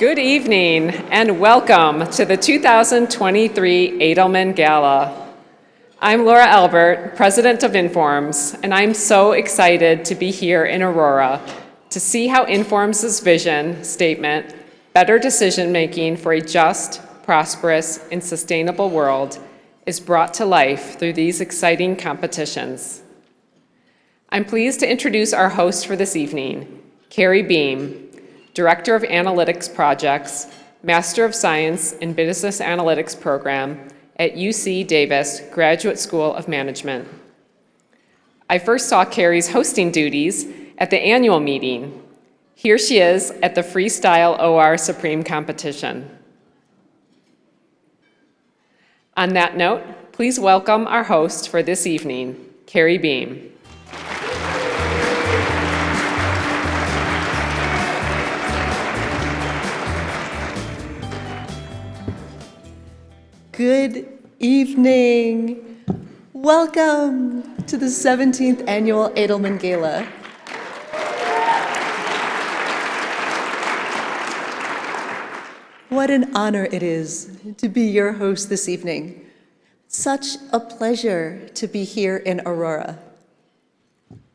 Good evening and welcome to the 2023 Edelman Gala. I'm Laura Albert, President of Informs, and I'm so excited to be here in Aurora to see how Informs' vision statement, better decision-making for a just, prosperous, and sustainable world, is brought to life through these exciting competitions. I'm pleased to introduce our host for this evening, Carrie Beam, Director of Analytics Projects, Master of Science in Business Analytics Program at UC Davis Graduate School of Management. I first saw Carrie's hosting duties at the annual meeting. Here she is at the Freestyle OR Supreme Competition. On that note, please welcome our host for this evening, Carrie Beam. Good evening. Welcome to the 17th Annual Edelman Gala. What an honor it is to be your host this evening. Such a pleasure to be here in Aurora.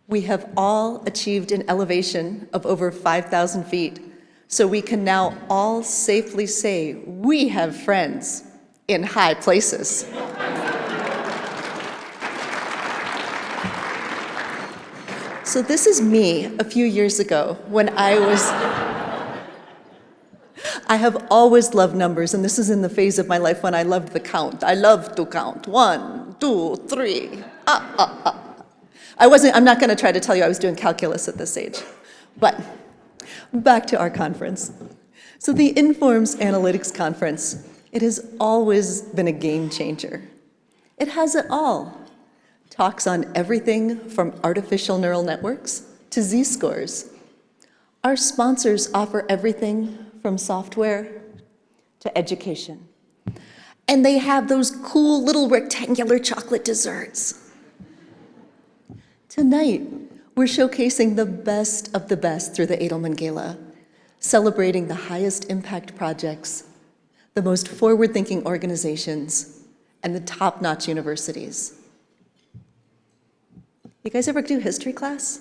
We have all achieved an elevation of over 5,000 feet, so we can now all safely say we have friends in high places. So this is me a few years ago when I have always loved numbers, and this is in the phase of my life when I loved the count. I love to count. 1, 2, 3. I'm not gonna try to tell you I was doing calculus at this age. But back to our conference. So the Informs Analytics Conference, it has always been a game changer. It has it all. Talks on everything from artificial neural networks to Z-scores. Our sponsors offer everything from software to education. And they have those cool little rectangular chocolate desserts. Tonight, we're showcasing the best of the best through the Edelman Gala, celebrating the highest impact projects, the most forward-thinking organizations, and the top-notch universities. You guys ever do history class?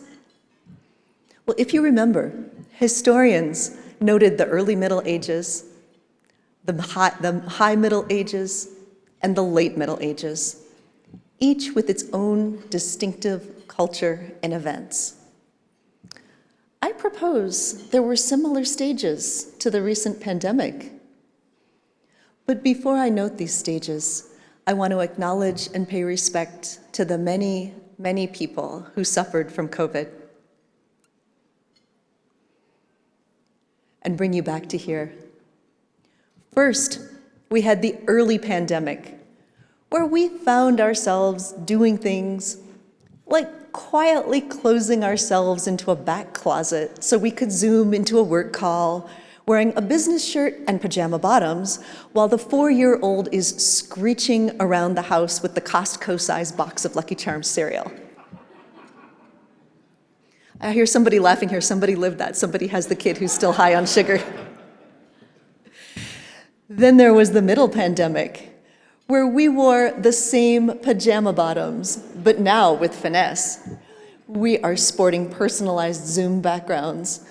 Well, if you remember, historians noted the early Middle Ages, the high Middle Ages, and the late Middle Ages, each with its own distinctive culture and events. I propose there were similar stages to the recent pandemic. But before I note these stages, I want to acknowledge and pay respect to the many, many people who suffered from COVID. And bring you back to here. First, we had the early pandemic, where we found ourselves doing things like quietly closing ourselves into a back closet so we could Zoom into a work call, wearing a business shirt and pajama bottoms, while the 4-year-old is screeching around the house with the Costco-sized box of Lucky Charms cereal. I hear somebody laughing here. Somebody lived that. Somebody has the kid who's still high on sugar. Then there was the middle pandemic, where we wore the same pajama bottoms, but now with finesse. We are sporting personalized Zoom backgrounds,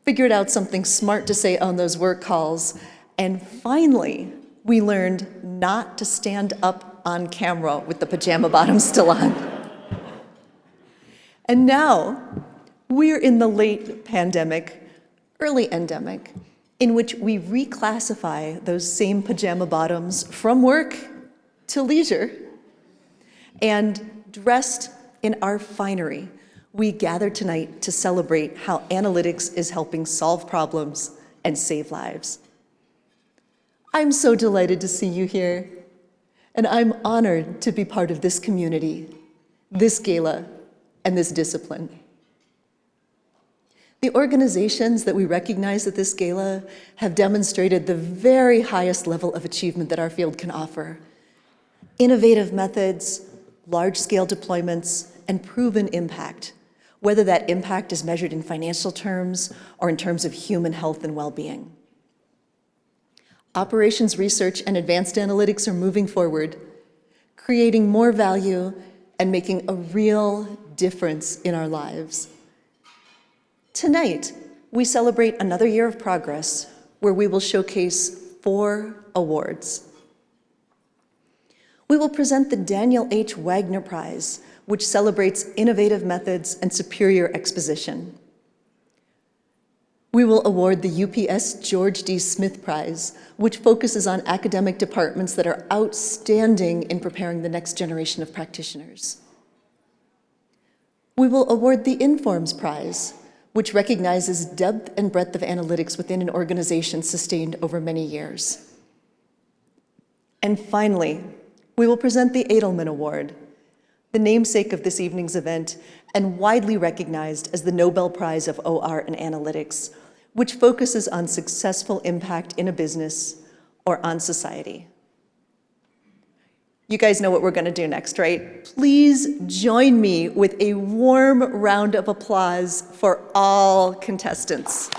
figured out something smart to say on those work calls, and finally, we learned not to stand up on camera with the pajama bottoms still on. And now, we're in the late pandemic, early endemic, in which we reclassify those same pajama bottoms from work to leisure, and dressed in our finery, we gather tonight to celebrate how analytics is helping solve problems and save lives. I'm so delighted to see you here, and I'm honored to be part of this community, this gala, and this discipline. The organizations that we recognize at this gala have demonstrated the very highest level of achievement that our field can offer. Innovative methods, large-scale deployments, and proven impact, whether that impact is measured in financial terms or in terms of human health and well-being. operations research and advanced analytics are moving forward, creating more value and making a real difference in our lives. Tonight, we celebrate another year of progress where we will showcase 4 awards. We will present the Daniel H. Wagner Prize, which celebrates innovative methods and superior exposition. We will award the UPS George D. Smith Prize, which focuses on academic departments that are outstanding in preparing the next generation of practitioners. We will award the Informs Prize, which recognizes depth and breadth of analytics within an organization sustained over many years. And finally, we will present the Edelman Award, the namesake of this evening's event and widely recognized as the Nobel Prize of OR and Analytics, which focuses on successful impact in a business or on society. You guys know what we're going to do next, right? Please join me with a warm round of applause for all contestants.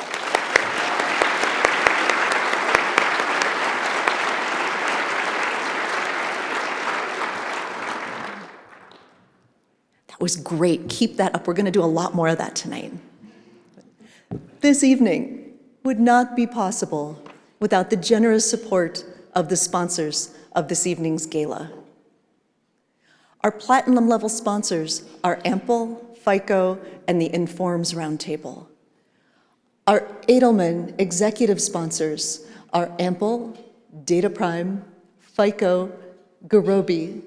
That was great. Keep that up. We're going to do a lot more of that tonight. This evening would not be possible without the generous support of the sponsors of this evening's gala. Our platinum level sponsors are Ample, FICO, and the Informs Roundtable. Our Edelman executive sponsors are Ample, Data Prime, FICO, Garobi,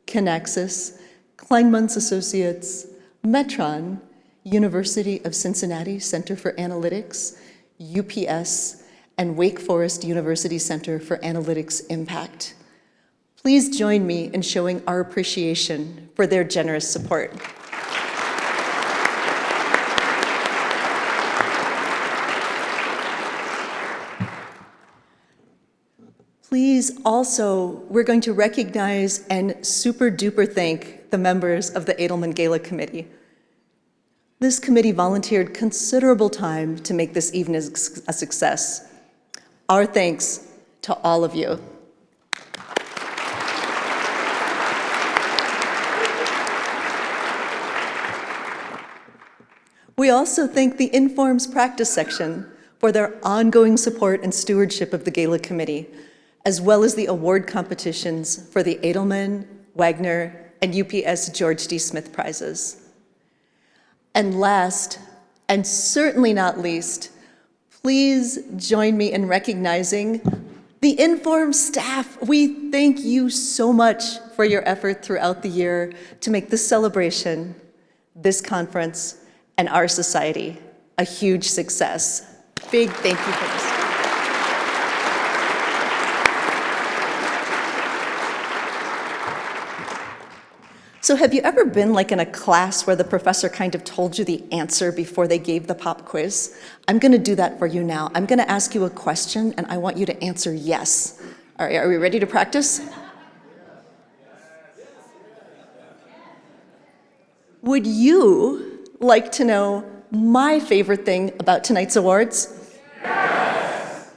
Kinaxis, Kleinmans Associates, Metron, University of Cincinnati Center for Analytics, UPS, and Wake Forest University Center for Analytics Impact. Please join me in showing our appreciation for their generous support. Please also, we're going to recognize and super duper thank the members of the Edelman Gala Committee. This committee volunteered considerable time to make this evening a success. Our thanks to all of you. We also thank the Informs Practice Section for their ongoing support and stewardship of the Gala Committee, as well as the award competitions for the Edelman, Wagner, and UPS George D. Smith Prizes. And last, and certainly not least, please join me in recognizing the Informs staff. We thank you so much for your effort throughout the year to make this celebration, this conference, and our society a huge success. Big thank you for this. So have you ever been like in a class where the professor kind of told you the answer before they gave the pop quiz? I'm gonna do that for you now. I'm gonna ask you a question and I want you to answer yes. All right, are we ready to practice? Would you like to know my favorite thing about tonight's awards? Yes!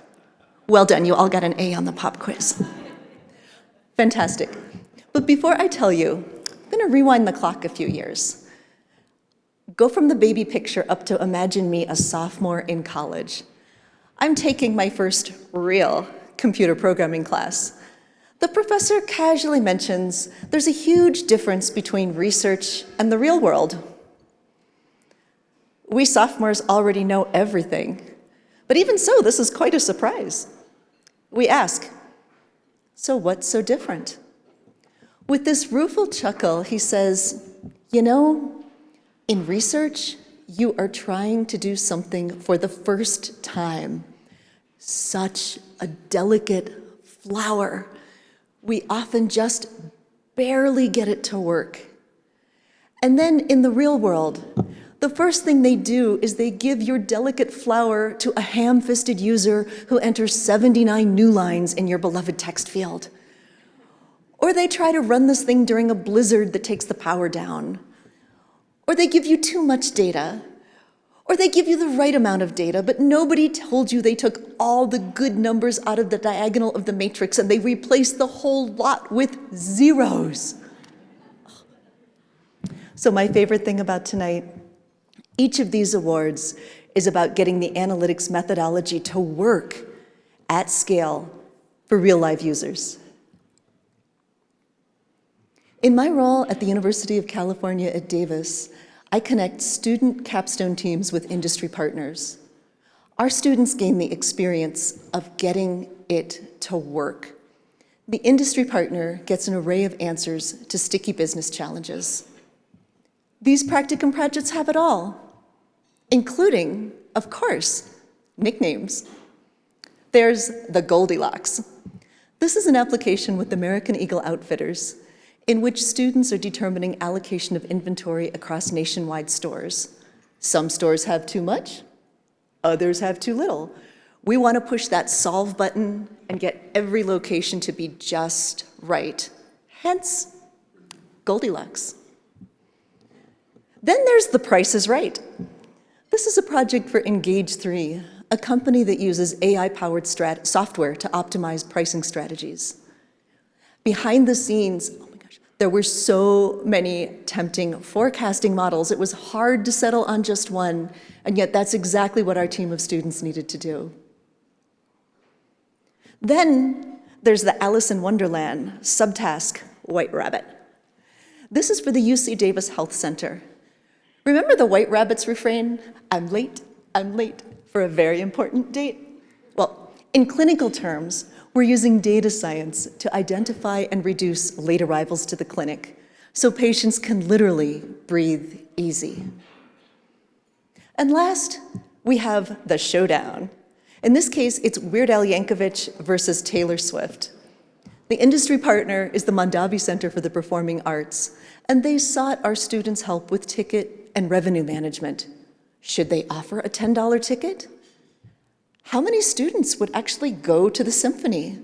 Well done, you all got an A on the pop quiz. Fantastic. But before I tell you, I'm going to rewind the clock a few years. Go from the baby picture up to imagine me a sophomore in college. I'm taking my first real computer programming class. The professor casually mentions there's a huge difference between research and the real world. We sophomores already know everything, but even so, this is quite a surprise. We ask, so what's so different? With this rueful chuckle, he says, you know, in research, you are trying to do something for the first time. Such a delicate flower. We often just barely get it to work. And then in the real world, the first thing they do is they give your delicate flower to a ham-fisted user who enters 79 new lines in your beloved text field. Or they try to run this thing during a blizzard that takes the power down. Or they give you too much data. Or they give you the right amount of data, but nobody told you they took all the good numbers out of the diagonal of the matrix and they replaced the whole lot with zeros. So my favorite thing about tonight, each of these awards is about getting the analytics methodology to work at scale for real life users. In my role at the University of California at Davis, I connect student capstone teams with industry partners. Our students gain the experience of getting it to work. The industry partner gets an array of answers to sticky business challenges. These practicum projects have it all, including, of course, nicknames. There's the Goldilocks. This is an application with American Eagle Outfitters in which students are determining allocation of inventory across nationwide stores. Some stores have too much, others have too little. We want to push that solve button and get every location to be just right. Hence, Goldilocks. Then there's The Price is Right. This is a project for Engage3, a company that uses AI-powered software to optimize pricing strategies. Behind the scenes, oh my gosh, there were so many tempting forecasting models. It was hard to settle on just one, and yet that's exactly what our team of students needed to do. Then there's the Alice in Wonderland subtask White Rabbit. This is for the UC Davis Health Center. Remember the White Rabbit's refrain, I'm late for a very important date? Well, in clinical terms, we're using data science to identify and reduce late arrivals to the clinic so patients can literally breathe easy. And last, we have the showdown. In this case, it's Weird Al Yankovic versus Taylor Swift. The industry partner is the Mondavi Center for the Performing Arts, and they sought our students' help with ticket and revenue management. Should they offer a $10 ticket? How many students would actually go to the symphony?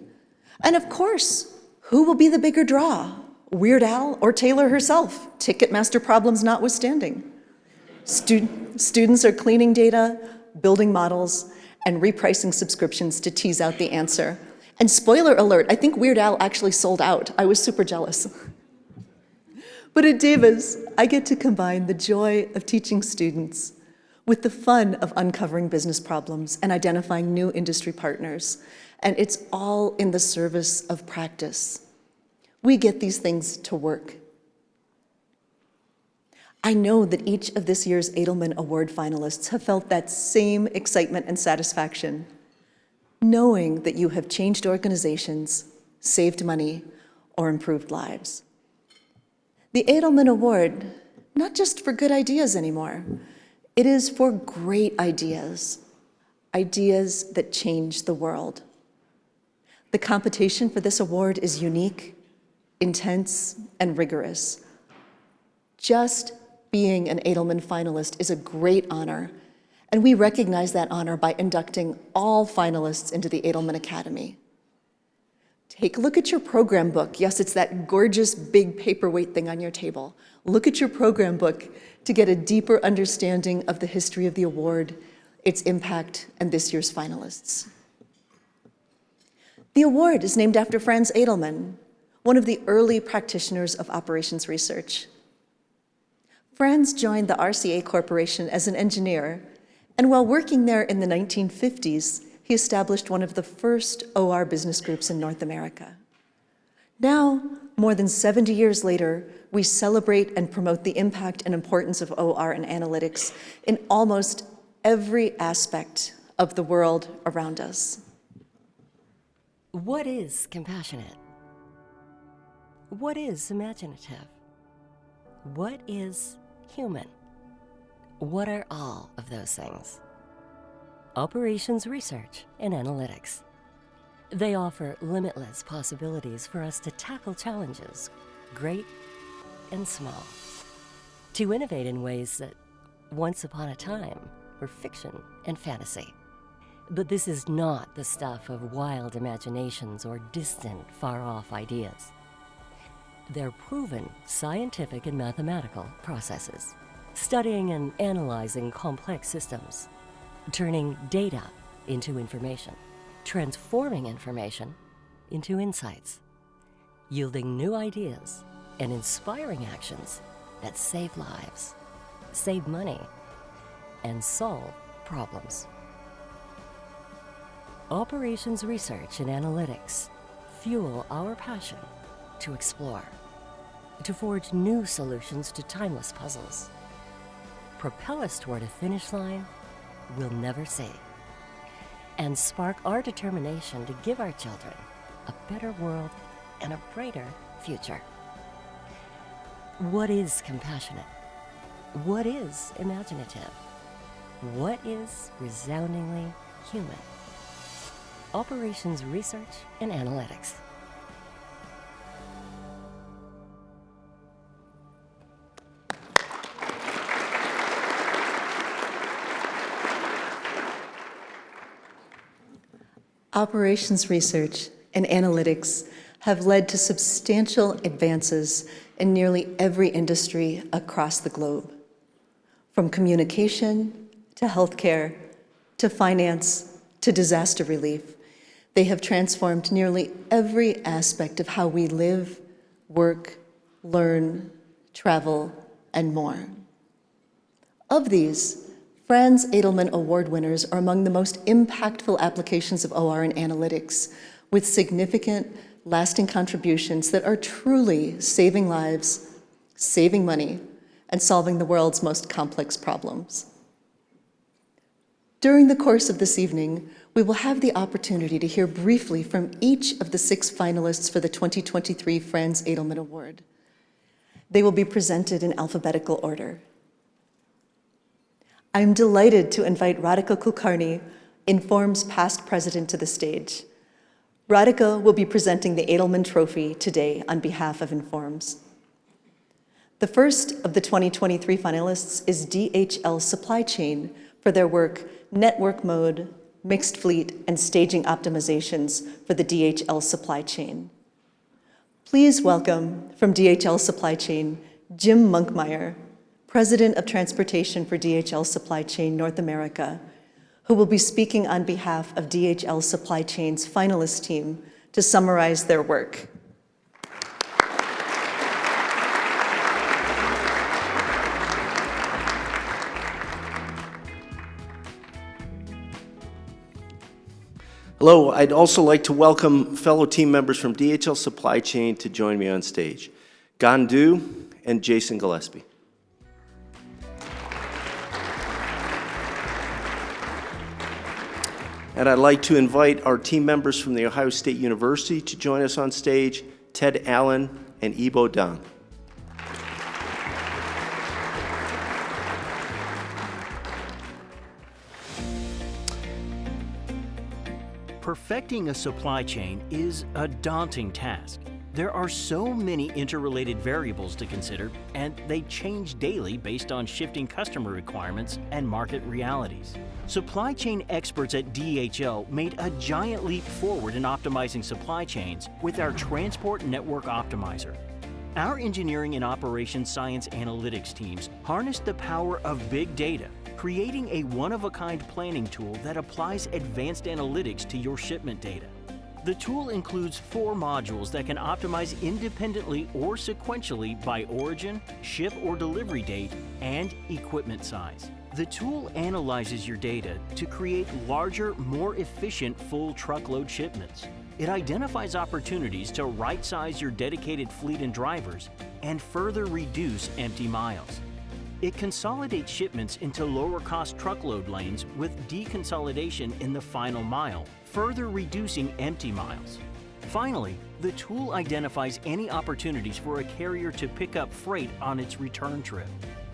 And of course, who will be the bigger draw? Weird Al or Taylor herself, Ticketmaster problems notwithstanding. Students are cleaning data, building models, and repricing subscriptions to tease out the answer. And spoiler alert, I think Weird Al actually sold out. I was super jealous. But at Davis, I get to combine the joy of teaching students with the fun of uncovering business problems and identifying new industry partners. And it's all in the service of practice. We get these things to work. I know that each of this year's Edelman Award finalists have felt that same excitement and satisfaction, knowing that you have changed organizations, saved money, or improved lives. The Edelman Award, not just for good ideas anymore, it is for great ideas, ideas that change the world. The competition for this award is unique, intense, and rigorous. Just being an Edelman finalist is a great honor, and we recognize that honor by inducting all finalists into the Edelman Academy. Take a look at your program book. Yes, it's that gorgeous big paperweight thing on your table. Look at your program book to get a deeper understanding of the history of the award, its impact, and this year's finalists. The award is named after Franz Edelman, one of the early practitioners of operations research. Franz joined the RCA Corporation as an engineer, and while working there in the 1950s, he established one of the first OR business groups in North America. Now, more than 70 years later, we celebrate and promote the impact and importance of OR and analytics in almost every aspect of the world around us. What is compassionate? What is imaginative? What is human? What are all of those things? Operations research and analytics. They offer limitless possibilities for us to tackle challenges, great and small, to innovate in ways that once upon a time were fiction and fantasy. But this is not the stuff of wild imaginations or distant, far-off ideas. They're proven scientific and mathematical processes. studying and analyzing complex systems, turning data into information, transforming information into insights, yielding new ideas and inspiring actions that save lives, save money, and solve problems. Operations research and analytics fuel our passion to explore, to forge new solutions to timeless puzzles, propel us toward a finish line we'll never see, and spark our determination to give our children a better world and a brighter future. What is compassionate? What is imaginative? What is resoundingly human? Operations research and analytics. Operations research and analytics have led to substantial advances in nearly every industry across the globe. From communication to healthcare to finance to disaster relief, they have transformed nearly every aspect of how we live, work, learn, travel, and more. Of these, Franz Edelman Award winners are among the most impactful applications of OR and analytics, with significant, lasting contributions that are truly saving lives, saving money, and solving the world's most complex problems. During the course of this evening, we will have the opportunity to hear briefly from each of the 6 finalists for the 2023 Franz Edelman Award. They will be presented in alphabetical order. I'm delighted to invite Radhika Kulkarni, Inform's past president, to the stage. Radhika will be presenting the Edelman Trophy today on behalf of Informs. The first of the 2023 finalists is DHL Supply Chain for their work Network Mode, Mixed Fleet, and Staging Optimizations for the DHL Supply Chain. Please welcome from DHL Supply Chain, Jim Monkmeyer, President of Transportation for DHL Supply Chain North America, who will be speaking on behalf of DHL Supply Chain's finalist team to summarize their work. Hello, I'd also like to welcome fellow team members from DHL Supply Chain to join me on stage, Gandu and Jason Gillespie. And I'd like to invite our team members from The Ohio State University to join us on stage, Ted Allen and Ibo Dang. Perfecting a supply chain is a daunting task. There are so many interrelated variables to consider, and they change daily based on shifting customer requirements and market realities. Supply chain experts at DHL made a giant leap forward in optimizing supply chains with our Transport Network Optimizer. Our engineering and operations science analytics teams harnessed the power of big data, creating a one-of-a-kind planning tool that applies advanced analytics to your shipment data. The tool includes 4 modules that can optimize independently or sequentially by origin, ship or delivery date, and equipment size. The tool analyzes your data to create larger, more efficient full truckload shipments. It identifies opportunities to right-size your dedicated fleet and drivers and further reduce empty miles. It consolidates shipments into lower-cost truckload lanes with deconsolidation in the final mile, further reducing empty miles. Finally, the tool identifies any opportunities for a carrier to pick up freight on its return trip.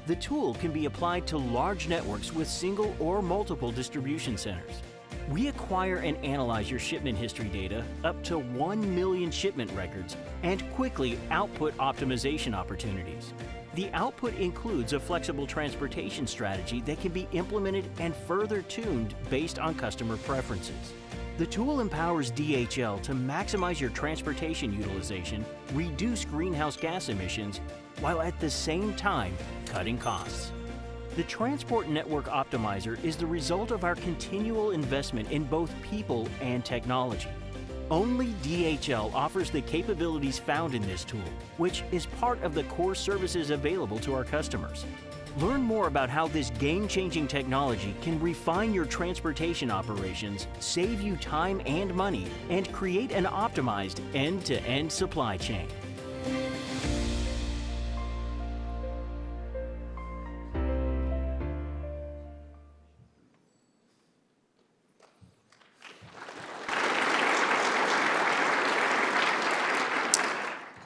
The tool can be applied to large networks with single or multiple distribution centers. We acquire and analyze your shipment history data up to 1 million shipment records and quickly output optimization opportunities. The output includes a flexible transportation strategy that can be implemented and further tuned based on customer preferences. The tool empowers DHL to maximize your transportation utilization, reduce greenhouse gas emissions, while at the same time cutting costs. The Transport Network Optimizer is the result of our continual investment in both people and technology. Only DHL offers the capabilities found in this tool, which is part of the core services available to our customers. Learn more about how this game-changing technology can refine your transportation operations, save you time and money, and create an optimized end-to-end supply chain.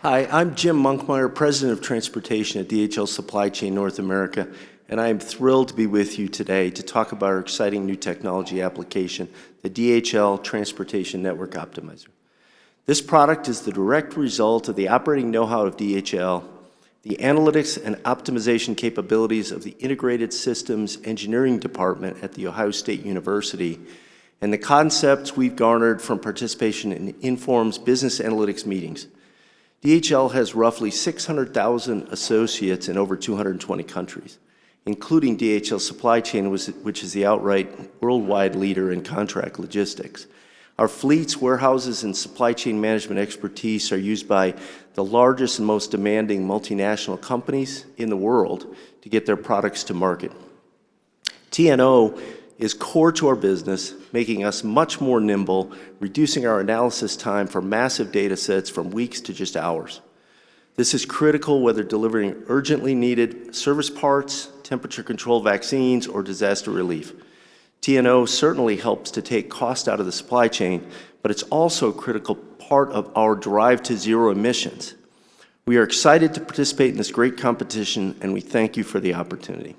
Hi, I'm Jim Monkmeyer, President of Transportation at DHL Supply Chain North America, and I am thrilled to be with you today to talk about our exciting new technology application, the DHL Transportation Network Optimizer. This product is the direct result of the operating know-how of DHL, the analytics and optimization capabilities of the Integrated Systems Engineering Department at The Ohio State University, and the concepts we've garnered from participation in Inform's business analytics meetings. DHL has roughly 600,000 associates in over 220 countries, including DHL Supply Chain, which is the outright worldwide leader in contract logistics. Our fleets, warehouses, and supply chain management expertise are used by the largest and most demanding multinational companies in the world to get their products to market. TNO is core to our business, making us much more nimble, reducing our analysis time for massive data sets from weeks to just hours. This is critical whether delivering urgently needed service parts, temperature-controlled vaccines, or disaster relief. TNO certainly helps to take cost out of the supply chain, but it's also a critical part of our drive to zero emissions. We are excited to participate in this great competition, and we thank you for the opportunity.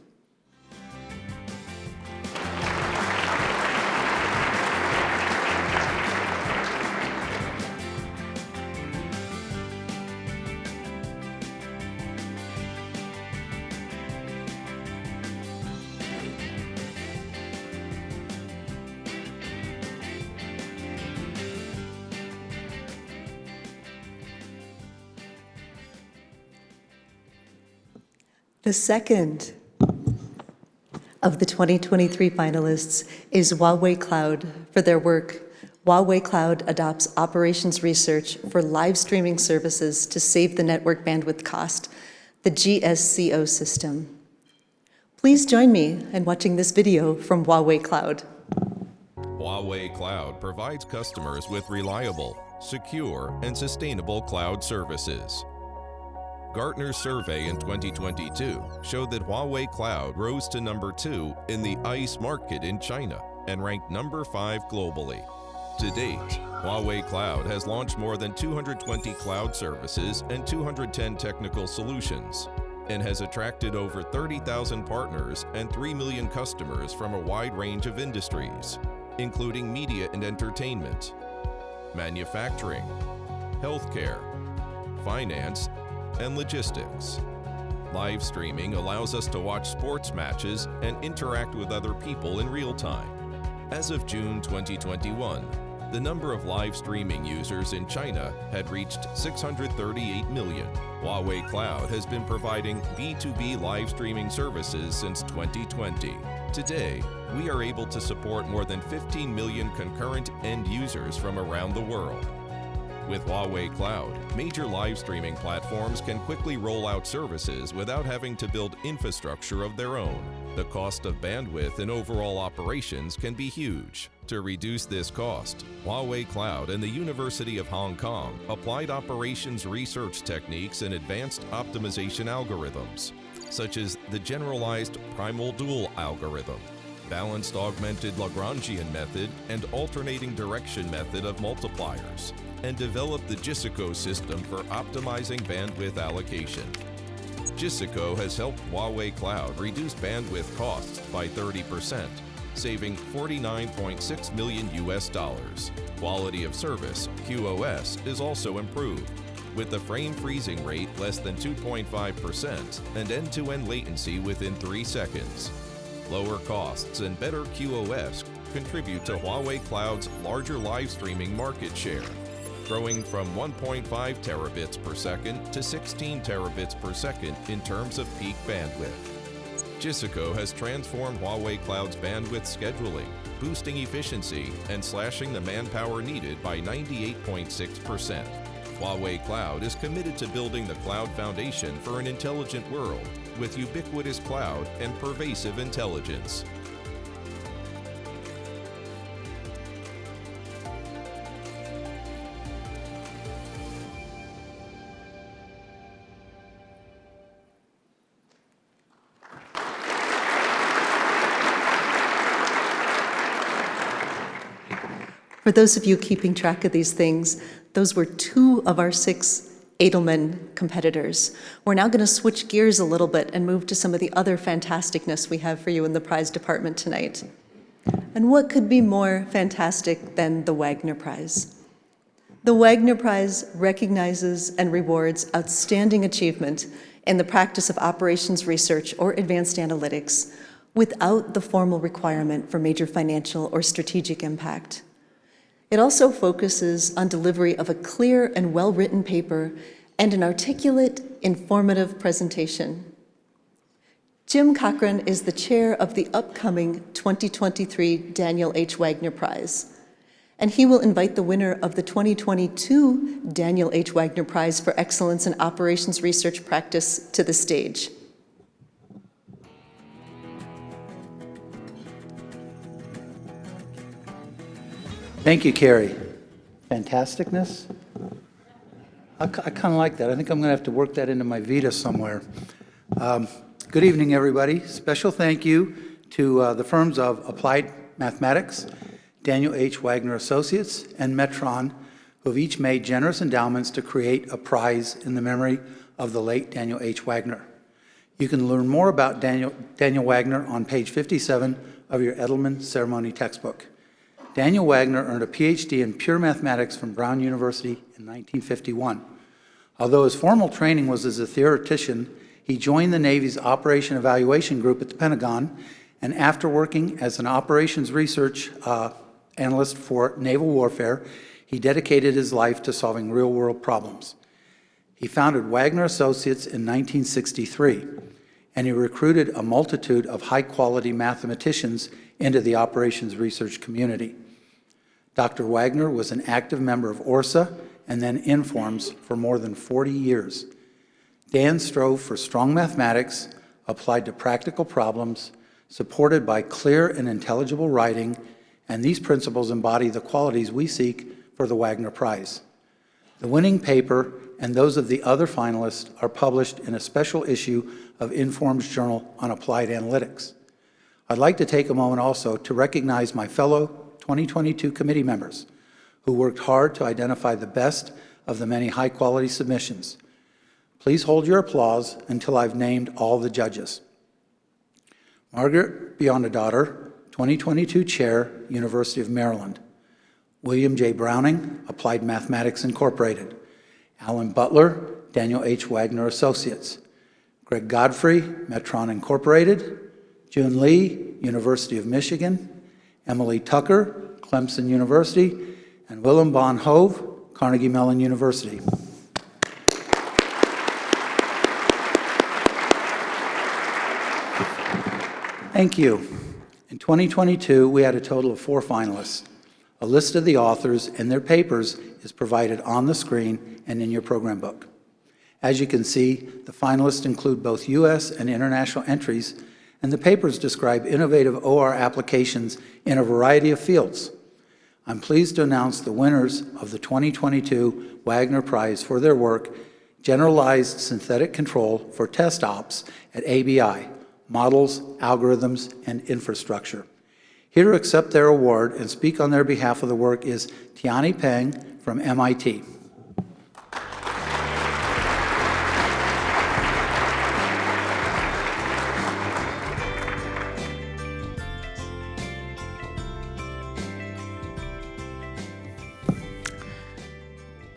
The second of the 2023 finalists is Huawei Cloud for their work. Huawei Cloud adopts operations research for live streaming services to save the network bandwidth cost, the GSCO system. Please join me in watching this video from Huawei Cloud. Huawei Cloud provides customers with reliable, secure, and sustainable cloud services. Gartner's survey in 2022 showed that Huawei Cloud rose to number 2 in the ICE market in China and ranked number 5 globally. To date, Huawei Cloud has launched more than 220 cloud services and 210 technical solutions, and has attracted over 30,000 partners and 3 million customers from a wide range of industries, including media and entertainment, manufacturing, healthcare, finance, and logistics. Live streaming allows us to watch sports matches and interact with other people in real time. As of June 2021, the number of live streaming users in China had reached 638 million. Huawei Cloud has been providing B2B live streaming services since 2020. Today, we are able to support more than 15 million concurrent end users from around the world. With Huawei Cloud, major live streaming platforms can quickly roll out services without having to build infrastructure of their own. The cost of bandwidth and overall operations can be huge. To reduce this cost, Huawei Cloud and the University of Hong Kong applied operations research techniques and advanced optimization algorithms, such as the generalized primal dual algorithm, balanced augmented Lagrangian method, and alternating direction method of multipliers, and developed the GSCO system for optimizing bandwidth allocation. GSCO has helped Huawei Cloud reduce bandwidth costs by 30%, saving $49.6 million. Quality of service, QoS, is also improved, with the frame freezing rate less than 2.5% and end-to-end latency within 3 seconds. Lower costs and better QoS contribute to Huawei Cloud's larger live streaming market share, growing from 1.5 terabits per second to 16 terabits per second in terms of peak bandwidth. Jessico has transformed Huawei Cloud's bandwidth scheduling, boosting efficiency and slashing the manpower needed by 98.6%. Huawei Cloud is committed to building the cloud foundation for an intelligent world with ubiquitous cloud and pervasive intelligence. For those of you keeping track of these things, those were 2 of our 6 Edelman competitors. We're now going to switch gears a little bit and move to some of the other fantasticness we have for you in the prize department tonight. And what could be more fantastic than the Wagner Prize? The Wagner Prize recognizes and rewards outstanding achievement in the practice of operations research or advanced analytics without the formal requirement for major financial or strategic impact. It also focuses on delivery of a clear and well-written paper and an articulate, informative presentation. Jim Cochran is the chair of the upcoming 2023 Daniel H. Wagner Prize, and he will invite the winner of the 2022 Daniel H. Wagner Prize for Excellence in Operations Research Practice to the stage. Thank you, Carrie. Fantasticness. I kind of like that. I think I'm going to have to work that into my Vita somewhere. Good evening, everybody. Special thank you to the firms of Applied Mathematics, Daniel H. Wagner Associates, and Metron, who have each made generous endowments to create a prize in the memory of the late Daniel H. Wagner. You can learn more about Daniel Wagner on page 57 of your Edelman ceremony textbook. Daniel Wagner earned a PhD in pure mathematics from Brown University in 1951. Although his formal training was as a theoretician, he joined the Navy's Operation Evaluation Group at the Pentagon, and after working as an operations research analyst for naval warfare, he dedicated his life to solving real-world problems. He founded Wagner Associates in 1963, and he recruited a multitude of high-quality mathematicians into the operations research community. Dr. Wagner was an active member of ORSA and then Informs for more than 40 years. Dan strove for strong mathematics applied to practical problems, supported by clear and intelligible writing, and these principles embody the qualities we seek for the Wagner Prize. The winning paper and those of the other finalists are published in a special issue of Inform's Journal on Applied Analytics. I'd like to take a moment also to recognize my fellow 2022 committee members who worked hard to identify the best of the many high-quality submissions. Please hold your applause until I've named all the judges. Margaret Beyondadaughter, 2022 Chair, University of Maryland. William J. Browning, Applied Mathematics Incorporated. Alan Butler, Daniel H. Wagner Associates. Greg Godfrey, Metron Incorporated. June Lee, University of Michigan. Emily Tucker, Clemson University, and Willem von Hove, Carnegie Mellon University. Thank you. In 2022, we had a total of 4 finalists. A list of the authors and their papers is provided on the screen and in your program book. As you can see, the finalists include both U.S. and international entries, and the papers describe innovative OR applications in a variety of fields. I'm pleased to announce the winners of the 2022 Wagner Prize for their work, Generalized Synthetic Control for Test Ops at ABI, Models, Algorithms, and Infrastructure. Here to accept their award and speak on their behalf of the work is Tiani Peng from MIT.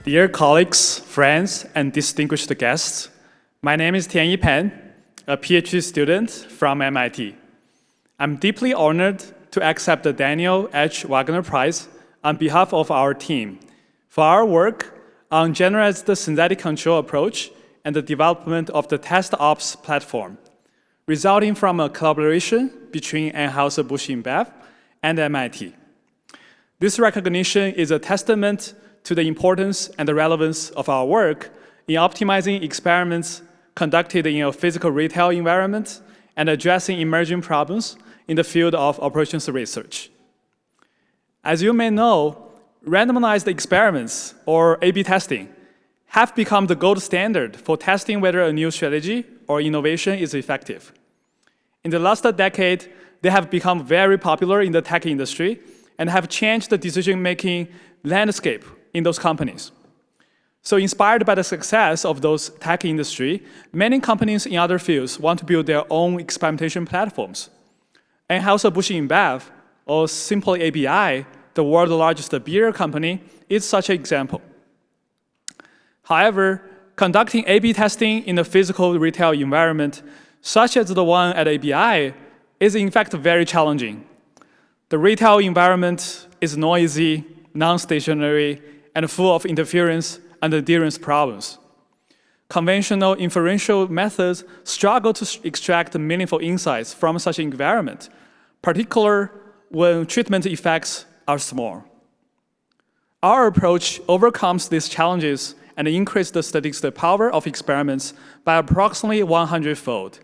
Dear colleagues, friends, and distinguished guests, my name is Tianyi Pan, a PhD student from MIT. I'm deeply honored to accept the Daniel H. Wagner Prize on behalf of our team for our work on generalized synthetic control approach and the development of the test ops platform. resulting from a collaboration between Anheuser-Busch InBev and MIT. This recognition is a testament to the importance and the relevance of our work in optimizing experiments conducted in a physical retail environment and addressing emerging problems in the field of operations research. As you may know, randomized experiments, or A/B testing, have become the gold standard for testing whether a new strategy or innovation is effective. In the last decade, they have become very popular in the tech industry and have changed the decision-making landscape in those companies. So inspired by the success of those tech industry, many companies in other fields want to build their own experimentation platforms. Anheuser-Busch InBev, or simply ABI, the world's largest beer company, is such an example. However, conducting A/B testing in a physical retail environment, such as the one at ABI, is in fact very challenging. The retail environment is noisy, non-stationary, and full of interference and adherence problems. Conventional inferential methods struggle to extract meaningful insights from such an environment, particularly when treatment effects are small. Our approach overcomes these challenges and increases the statistical power of experiments by approximately 100-fold.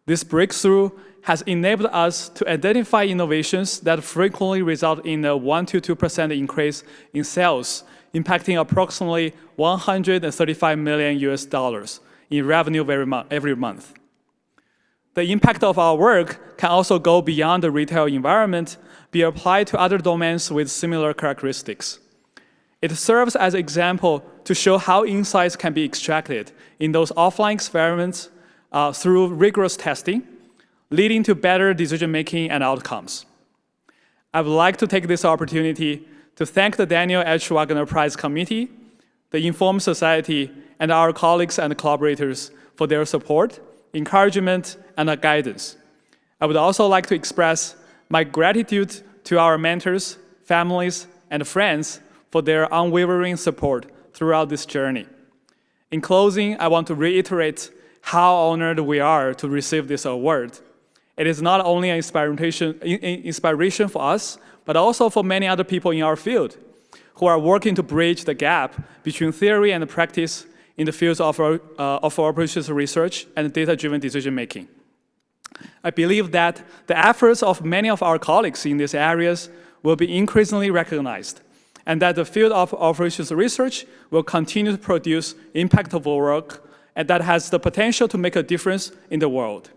This breakthrough has enabled us to identify innovations that frequently result in a 1 to 2% increase in sales, impacting approximately $135 million in revenue every month. The impact of our work can also go beyond the retail environment, be applied to other domains with similar characteristics. It serves as an example to show how insights can be extracted in those offline experiments through rigorous testing, leading to better decision-making and outcomes. I would like to take this opportunity to thank the Daniel H. Wagner Prize Committee, the Informed Society, and our colleagues and collaborators for their support, encouragement, and guidance. I would also like to express my gratitude to our mentors, families, and friends for their unwavering support throughout this journey. In closing, I want to reiterate how honored we are to receive this award. It is not only an inspiration for us, but also for many other people in our field who are working to bridge the gap between theory and practice in the fields of operations research and data-driven decision-making. I believe that the efforts of many of our colleagues in these areas will be increasingly recognized, and that the field of operations research will continue to produce impactful work and that has the potential to make a difference in the world.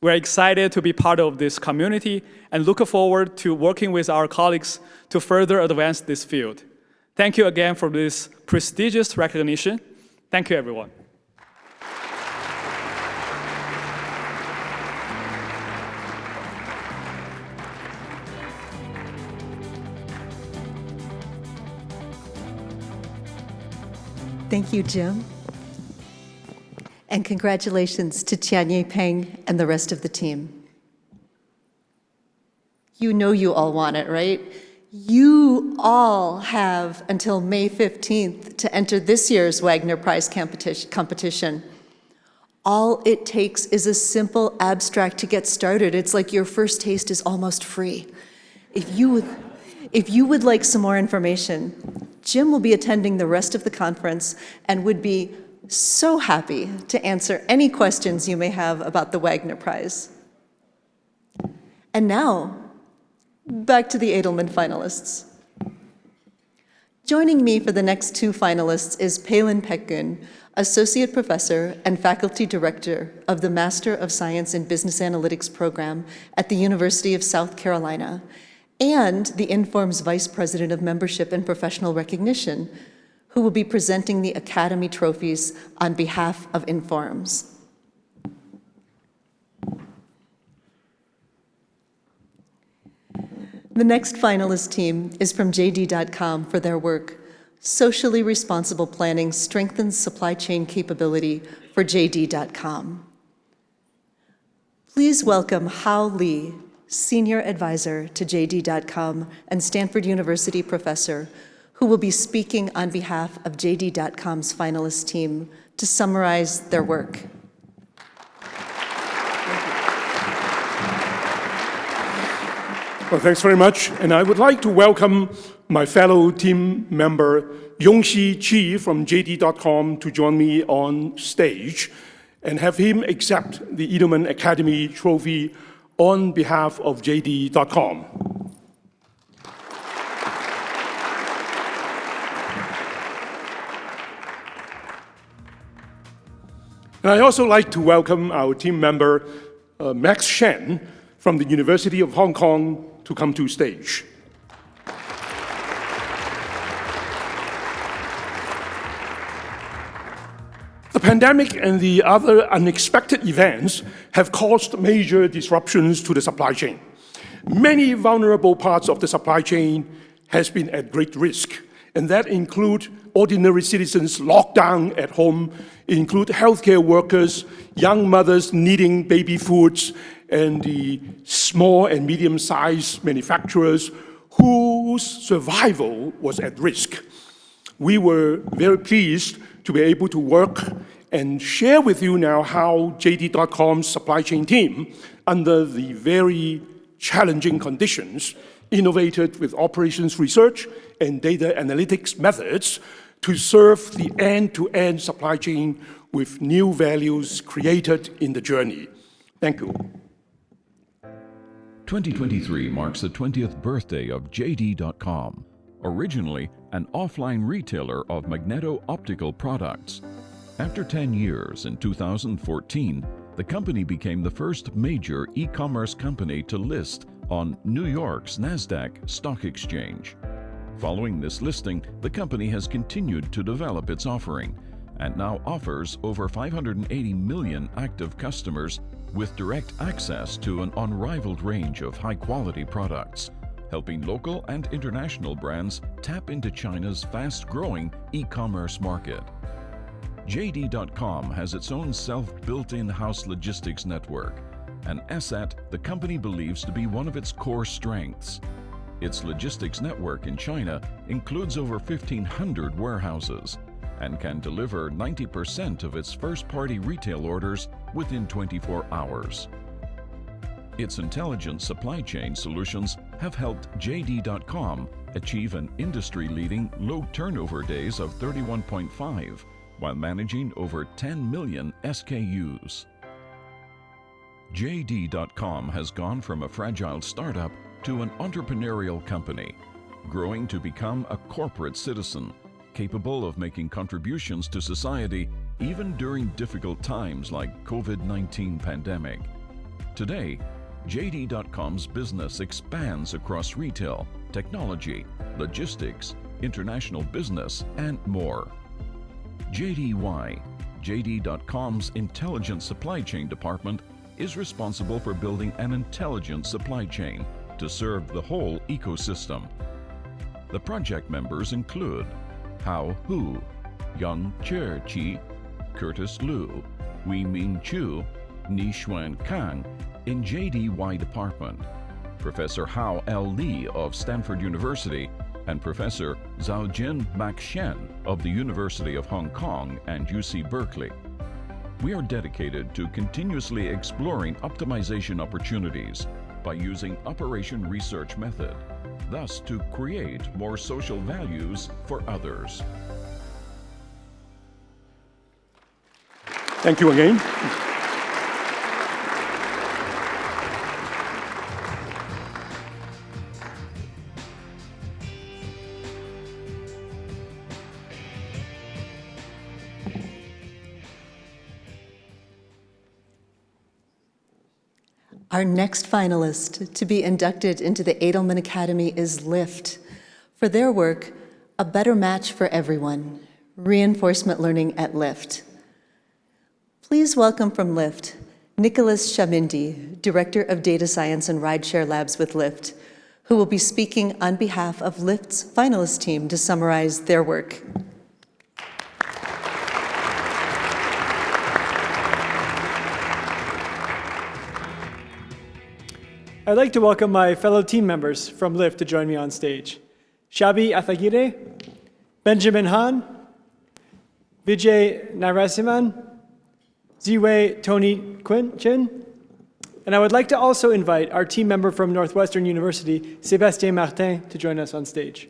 We're excited to be part of this community and look forward to working with our colleagues to further advance this field. Thank you again for this prestigious recognition. Thank you, everyone. Thank you, Jim. And congratulations to Tianyi Peng and the rest of the team. You know you all want it, right? You all have until May 15th to enter this year's Wagner Prize competition. All it takes is a simple abstract to get started. It's like your first taste is almost free. If you would like some more information, Jim will be attending the rest of the conference and would be so happy to answer any questions you may have about the Wagner Prize. And now, back to the Edelman finalists. Joining me for the next two finalists is Palin Pekgun, Associate Professor and Faculty Director of the Master of Science in Business Analytics program at the University of South Carolina, and the Inform's Vice President of Membership and Professional Recognition, who will be presenting the Academy trophies on behalf of Informs. The next finalist team is from JD.com for their work, Socially Responsible Planning Strengthens Supply Chain Capability for JD.com. Please welcome Hao Li, Senior Advisor to JD.com and Stanford University professor, who will be speaking on behalf of JD.com's finalist team to summarize their work. Thank you. Well, thanks very much. And I would like to welcome my fellow team member, Yongxi Chi from JD.com, to join me on stage and have him accept the Edelman Academy Trophy on behalf of JD.com. And I'd also like to welcome our team member, Max Shen, from the University of Hong Kong, to come to stage. The pandemic and the other unexpected events have caused major disruptions to the supply chain. Many vulnerable parts of the supply chain has been at great risk, and that include ordinary citizens locked down at home, include healthcare workers, young mothers needing baby foods, and the small and medium-sized manufacturers whose survival was at risk. We were very pleased to be able to work and share with you now how JD.com's supply chain team, under the very challenging conditions, innovated with operations research and data analytics methods to serve the end-to-end supply chain with new values created in the journey. Thank you. 2023 marks the 20th birthday of JD.com, originally an offline retailer of magneto-optical products. After 10 years, in 2014, the company became the first major e-commerce company to list on New York's NASDAQ stock exchange. Following this listing, the company has continued to develop its offering and now offers over 580 million active customers with direct access to an unrivaled range of high-quality products, helping local and international brands tap into China's fast-growing e-commerce market. JD.com has its own self-built in-house logistics network, an asset the company believes to be one of its core strengths. Its logistics network in China includes over 1,500 warehouses and can deliver 90% of its first-party retail orders within 24 hours. Its intelligent supply chain solutions have helped JD.com achieve an industry-leading low turnover days of 31.5 while managing over 10 million SKUs. JD.com has gone from a fragile startup to an entrepreneurial company, growing to become a corporate citizen, capable of making contributions to society even during difficult times like COVID-19 pandemic. Today, JD.com's business expands across retail, technology, logistics, international business, and more. JDY, JD.com's intelligent supply chain department, is responsible for building an intelligent supply chain to serve the whole ecosystem. The project members include Hao Hu, Yang Cher Chi, Curtis Liu, Wei Ming Chu, Ni Xuan Kang in JDY department, Professor Hao L. Lee of Stanford University, and Professor Zhaojin Max Shen of the University of Hong Kong and UC Berkeley. We are dedicated to continuously exploring optimization opportunities by using operation research method, thus to create more social values for others. Thank you again. Our next finalist to be inducted into the Edelman Academy is Lyft. For their work, A Better Match for Everyone, Reinforcement Learning at Lyft. Please welcome from Lyft, Nicholas Shamindi, Director of Data Science and Rideshare Labs with Lyft, who will be speaking on behalf of Lyft's finalist team to summarize their work. I'd like to welcome my fellow team members from Lyft to join me on stage. Shabi Athagire, Benjamin Han, Vijay Narasimhan, Ziwei Tony Chin, And I would like to also invite our team member from Northwestern University, Sébastien Martin, to join us on stage.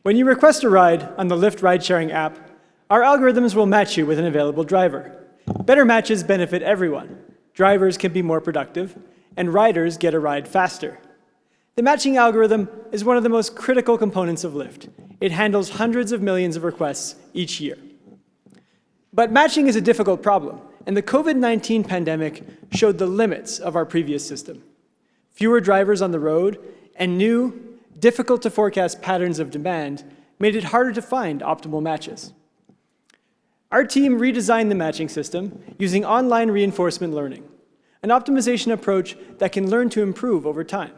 When you request a ride on the Lyft ride-sharing app, our algorithms will match you with an available driver. Better matches benefit everyone. Drivers can be more productive, and riders get a ride faster. The matching algorithm is one of the most critical components of Lyft. It handles hundreds of millions of requests each year. But matching is a difficult problem, and the COVID-19 pandemic showed the limits of our previous system. Fewer drivers on the road and new, difficult-to-forecast patterns of demand made it harder to find optimal matches. Our team redesigned the matching system using online reinforcement learning, an optimization approach that can learn to improve over time.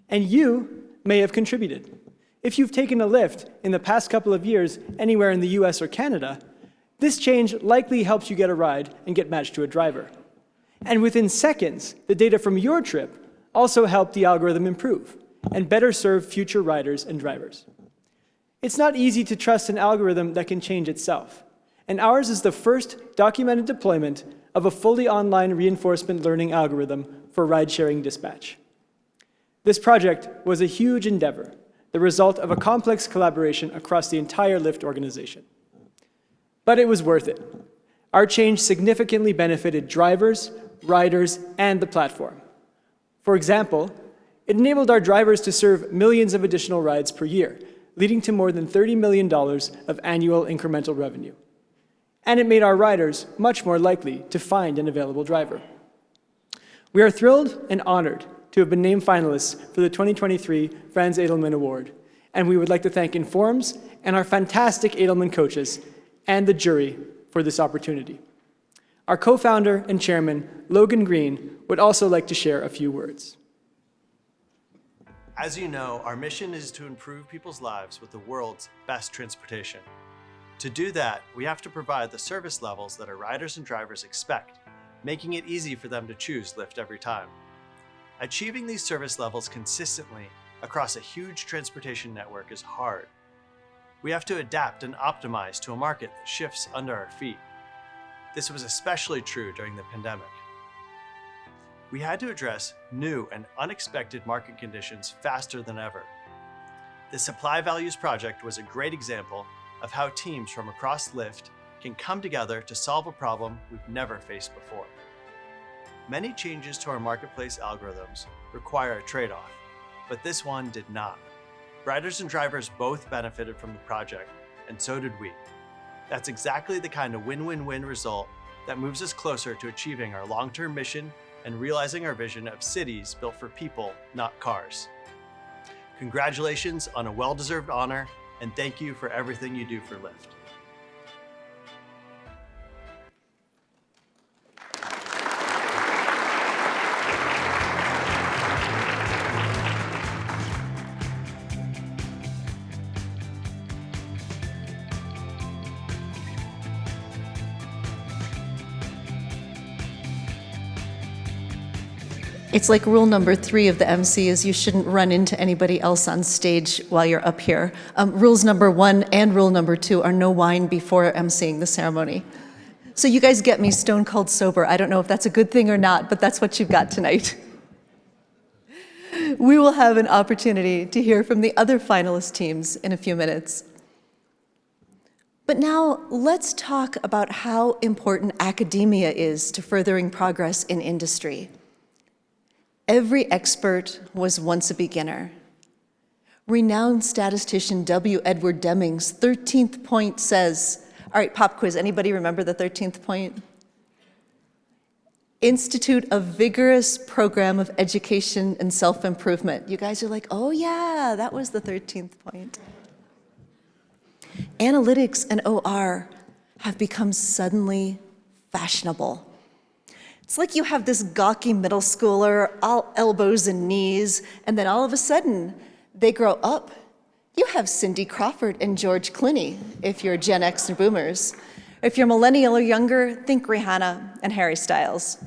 And you may have contributed. If you've taken a Lyft in the past couple of years anywhere in the US or Canada, this change likely helps you get a ride and get matched to a driver. And within seconds, the data from your trip also helped the algorithm improve and better serve future riders and drivers. It's not easy to trust an algorithm that can change itself, and ours is the first documented deployment of a fully online reinforcement learning algorithm for ride-sharing dispatch. This project was a huge endeavor, the result of a complex collaboration across the entire Lyft organization. But it was worth it. Our change significantly benefited drivers, riders, and the platform. For example, it enabled our drivers to serve millions of additional rides per year, leading to more than $30 million of annual incremental revenue. And it made our riders much more likely to find an available driver. We are thrilled and honored to have been named finalists for the 2023 Franz Edelman Award, and we would like to thank Informs and our fantastic Edelman coaches and the jury for this opportunity. Our co-founder and chairman, Logan Green, would also like to share a few words. As you know, our mission is to improve people's lives with the world's best transportation. To do that, we have to provide the service levels that our riders and drivers expect, making it easy for them to choose Lyft every time. Achieving these service levels consistently across a huge transportation network is hard. We have to adapt and optimize to a market that shifts under our feet. This was especially true during the pandemic. We had to address new and unexpected market conditions faster than ever. The Supply Values Project was a great example of how teams from across Lyft can come together to solve a problem we've never faced before. Many changes to our marketplace algorithms require a trade-off, but this one did not. Riders and drivers both benefited from the project, and so did we. That's exactly the kind of win-win-win result that moves us closer to achieving our long-term mission and realizing our vision of cities built for people, not cars. Congratulations on a well-deserved honor, and thank you for everything you do for Lyft. It's like rule number 3 of the MC is you shouldn't run into anybody else on stage while you're up here. Rules number 1 and rule number 2 are no wine before emceeing the ceremony. So you guys get me stone cold sober. I don't know if that's a good thing or not, but that's what you've got tonight. We will have an opportunity to hear from the other finalist teams in a few minutes. But now let's talk about how important academia is to furthering progress in industry. Every expert was once a beginner. Renowned statistician W. Edward Deming's 13th point says, all right, pop quiz, anybody remember the 13th point? Institute a vigorous program of education and self-improvement. You guys are like, oh yeah, that was the 13th point. analytics and OR have become suddenly fashionable. It's like you have this gawky middle schooler, all elbows and knees, and then all of a sudden, they grow up. You have Cindy Crawford and George Clooney, if you're Gen X and boomers. If you're millennial or younger, think Rihanna and Harry Styles.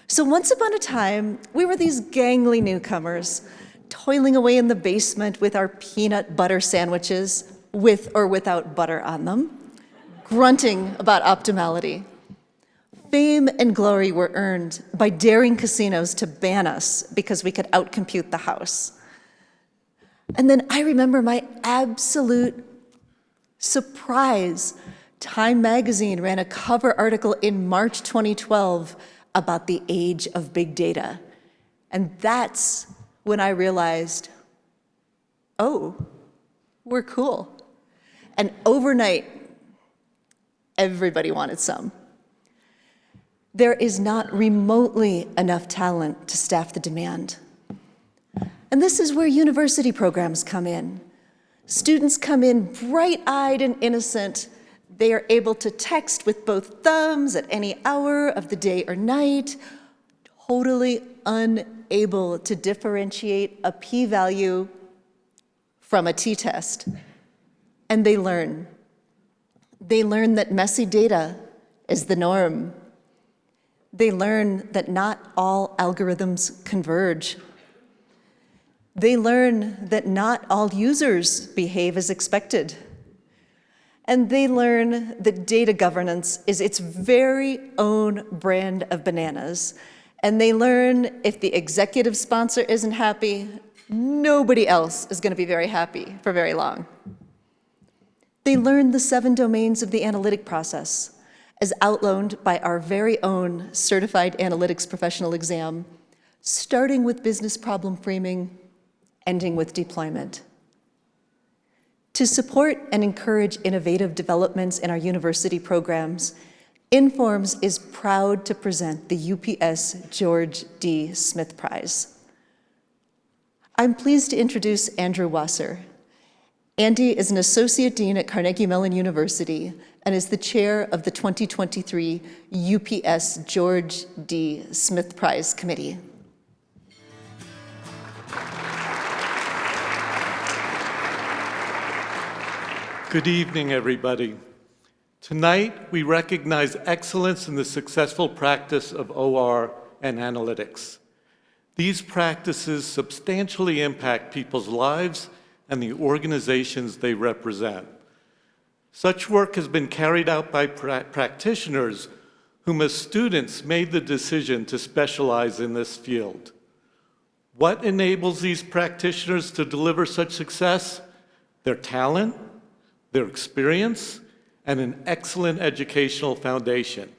So once upon a time, we were these gangly newcomers, toiling away in the basement with our peanut butter sandwiches, with or without butter on them, grunting about optimality. Fame and glory were earned by daring casinos to ban us because we could outcompute the house. And then I remember my absolute surprise. Time magazine ran a cover article in March 2012 about the age of big data. And that's when I realized, oh, we're cool. And overnight, everybody wanted some. There is not remotely enough talent to staff the demand. And this is where university programs come in. Students come in bright-eyed and innocent. They are able to text with both thumbs at any hour of the day or night, totally unable to differentiate a p-value from a t-test. And they learn. They learn that messy data is the norm. They learn that not all algorithms converge. They learn that not all users behave as expected. And they learn that data governance is its very own brand of bananas. And they learn if the executive sponsor isn't happy, nobody else is going to be very happy for very long. They learn the 7 domains of the analytic process, as outlined by our very own certified analytics professional exam, starting with business problem framing, ending with deployment. To support and encourage innovative developments in our university programs, Informs is proud to present the UPS George D. Smith Prize. I'm pleased to introduce Andrew Wasser. Andy is an associate dean at Carnegie Mellon University and is the chair of the 2023 UPS George D. Smith Prize Committee. Good evening, everybody. Tonight, we recognize excellence in the successful practice of OR and analytics. These practices substantially impact people's lives and the organizations they represent. Such work has been carried out by practitioners whom as students made the decision to specialize in this field. What enables these practitioners to deliver such success? Their talent, their experience, and an excellent educational foundation.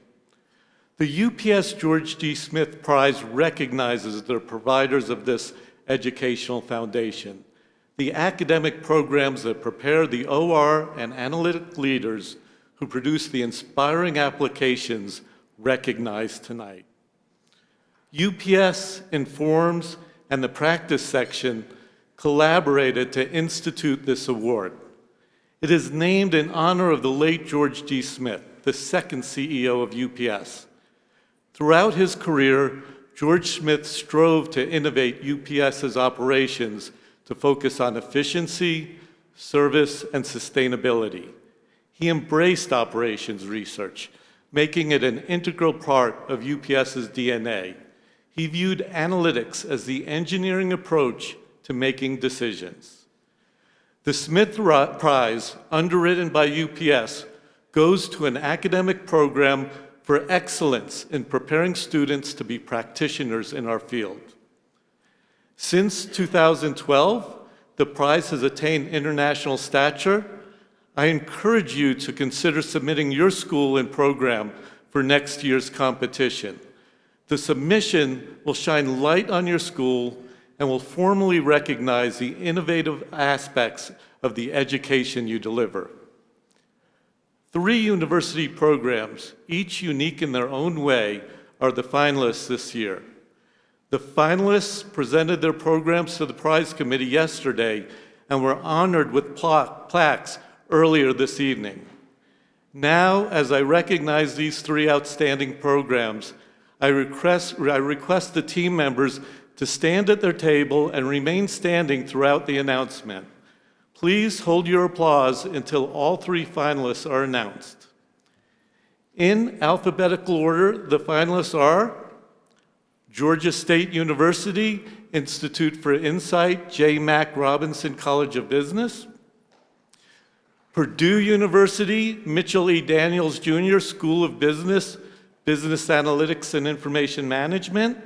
The UPS George D. Smith Prize recognizes the providers of this educational foundation, the academic programs that prepare the OR and analytic leaders who produce the inspiring applications recognized tonight. UPS, Informs, and the practice section collaborated to institute this award. It is named in honor of the late George D. Smith, the second CEO of UPS. Throughout his career, George Smith strove to innovate UPS's operations to focus on efficiency, service, and sustainability. He embraced operations research, making it an integral part of UPS's DNA. He viewed analytics as the engineering approach to making decisions. The Smith Prize, underwritten by UPS, goes to an academic program for excellence in preparing students to be practitioners in our field. Since 2012, the prize has attained international stature. I encourage you to consider submitting your school and program for next year's competition. The submission will shine light on your school and will formally recognize the innovative aspects of the education you deliver. 3 university programs, each unique in their own way, are the finalists this year. The finalists presented their programs to the prize committee yesterday and were honored with plaques earlier this evening. Now, as I recognize these three outstanding programs, I request the team members to stand at their table and remain standing throughout the announcement. Please hold your applause until all three finalists are announced. In alphabetical order, the finalists are Georgia State University, Institute for Insight, J. Mac Robinson College of Business; Purdue University, Mitchell E. Daniels Jr. School of Business, Business Analytics and Information Management;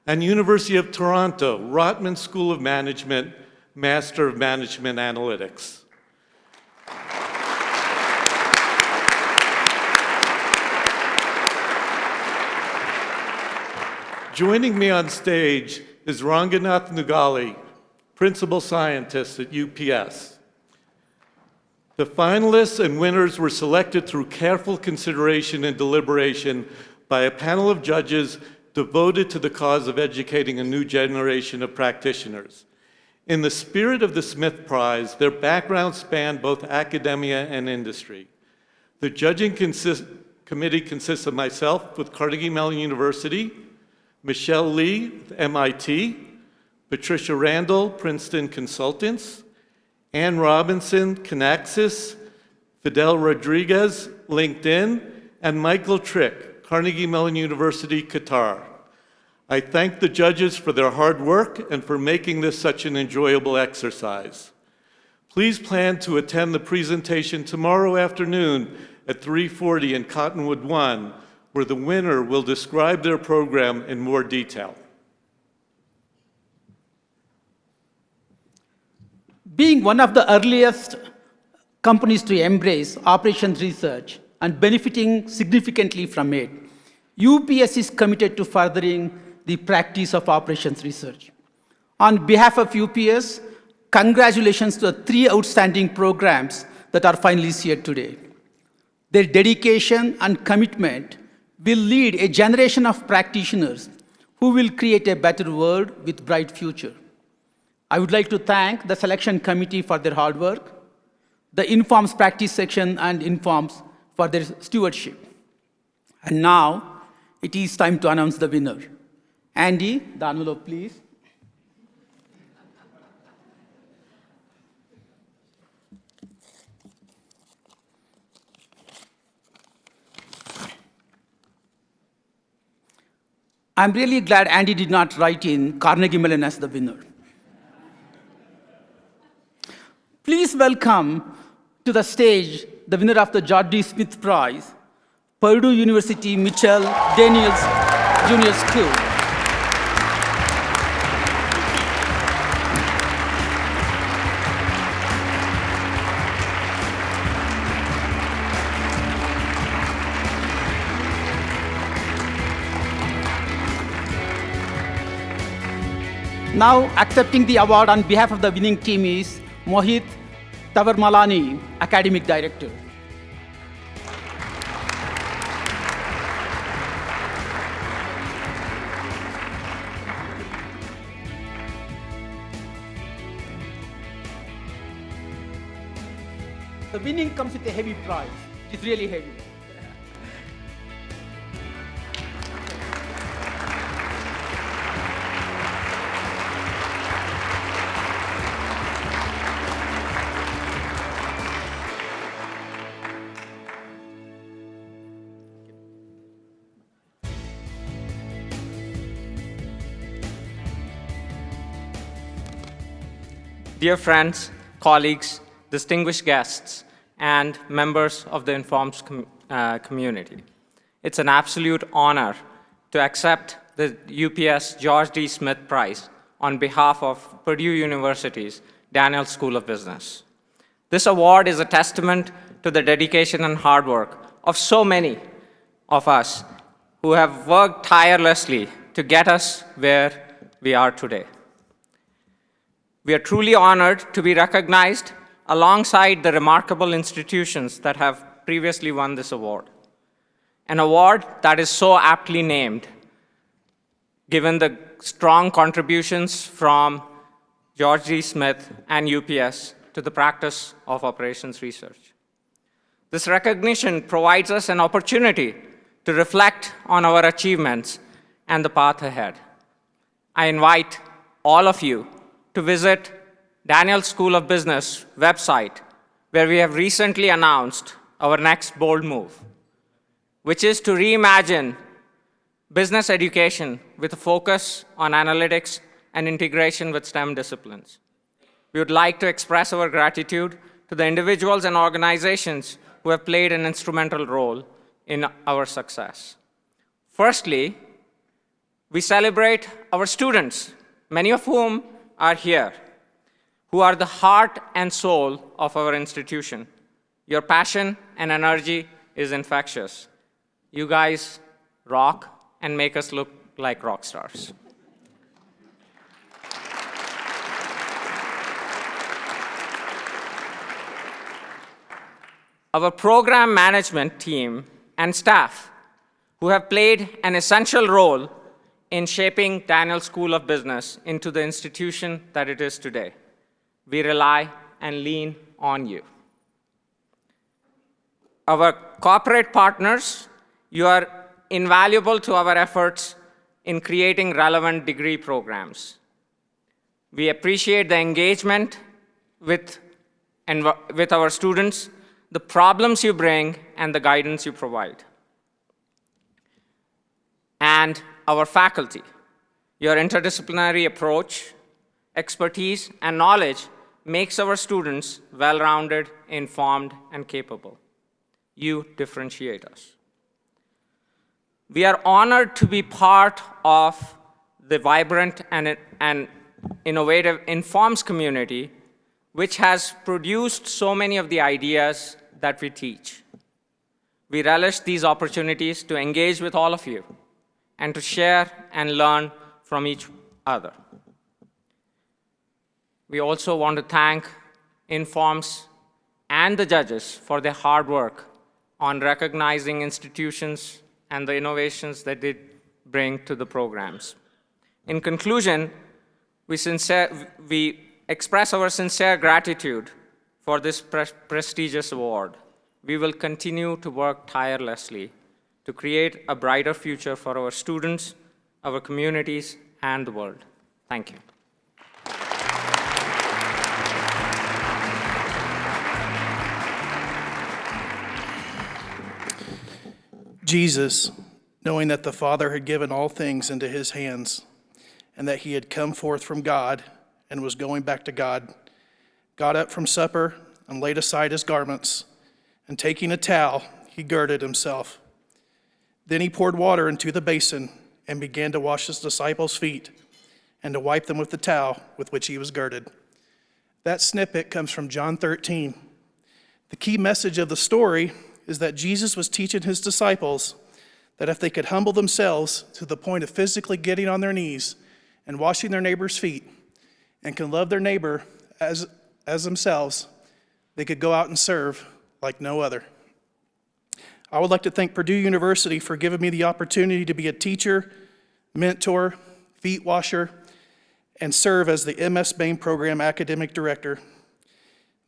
and University of Toronto, Rotman School of Management, Master of Management Analytics. Joining me on stage is Ranganath Nugali, Principal Scientist at UPS. The finalists and winners were selected through careful consideration and deliberation by a panel of judges devoted to the cause of educating a new generation of practitioners. In the spirit of the Smith Prize, their backgrounds span both academia and industry. The judging committee consists of myself with Carnegie Mellon University, Michelle Lee, MIT, Patricia Randall, Princeton Consultants, Ann Robinson, Kinaxis, Fidel Rodriguez, LinkedIn, and Michael Trick, Carnegie Mellon University, Qatar. I thank the judges for their hard work and for making this such an enjoyable exercise. Please plan to attend the presentation tomorrow afternoon at 3:40 in Cottonwood 1, where the winner will describe their program in more detail. Being one of the earliest companies to embrace operations research and benefiting significantly from it, UPS is committed to furthering the practice of operations research. On behalf of UPS, congratulations to the three outstanding programs that are finalists here today. Their dedication and commitment will lead a generation of practitioners who will create a better world with bright future. I would like to thank the selection committee for their hard work, the Informs practice section and Informs for their stewardship. And now it is time to announce the winner. Andy, the envelope, please. I'm really glad Andy did not write in Carnegie Mellon as the winner. Please welcome to the stage the winner of the George D. Smith Prize, Purdue University Mitchell Daniels Jr. School. Now accepting the award on behalf of the winning team is Mohit Tavarmalani, Academic Director. The winning comes with a heavy prize. It's really heavy. Dear friends, colleagues, distinguished guests, and members of the Informs community, it's an absolute honor to accept the UPS George D. Smith Prize on behalf of Purdue University's Daniels School of Business. This award is a testament to the dedication and hard work of so many of us who have worked tirelessly to get us where we are today. We are truly honored to be recognized alongside the remarkable institutions that have previously won this award. An award that is so aptly named, given the strong contributions from George D. Smith and UPS to the practice of operations research. This recognition provides us an opportunity to reflect on our achievements and the path ahead. I invite all of you to visit Daniels School of Business website, where we have recently announced our next bold move, which is to reimagine business education with a focus on analytics and integration with STEM disciplines. We would like to express our gratitude to the individuals and organizations who have played an instrumental role in our success. Firstly, we celebrate our students, many of whom are here, who are the heart and soul of our institution. Your passion and energy is infectious. You guys rock and make us look like rock stars. Our program management team and staff, who have played an essential role in shaping Daniels School of Business into the institution that it is today. We rely and lean on you. Our corporate partners, you are invaluable to our efforts in creating relevant degree programs. We appreciate the engagement with our students, the problems you bring, and the guidance you provide. And our faculty, your interdisciplinary approach, expertise, and knowledge makes our students well-rounded, informed, and capable. You differentiate us. We are honored to be part of the vibrant and innovative Informs community, which has produced so many of the ideas that we teach. We relish these opportunities to engage with all of you and to share and learn from each other. We also want to thank Informs and the judges for their hard work on recognizing institutions and the innovations that they bring to the programs. In conclusion, we express our sincere gratitude for this prestigious award. We will continue to work tirelessly to create a brighter future for our students, our communities, and the world. Thank you. Jesus, knowing that the Father had given all things into his hands, and that he had come forth from God and was going back to God, got up from supper and laid aside his garments, and taking a towel, he girded himself. Then he poured water into the basin and began to wash his disciples' feet and to wipe them with the towel with which he was girded. That snippet comes from John 13. The key message of the story is that Jesus was teaching his disciples that if they could humble themselves to the point of physically getting on their knees and washing their neighbor's feet and can love their neighbor as themselves, they could go out and serve like no other. I would like to thank Purdue University for giving me the opportunity to be a teacher, mentor, feet washer, and serve as the MS BAME program academic director.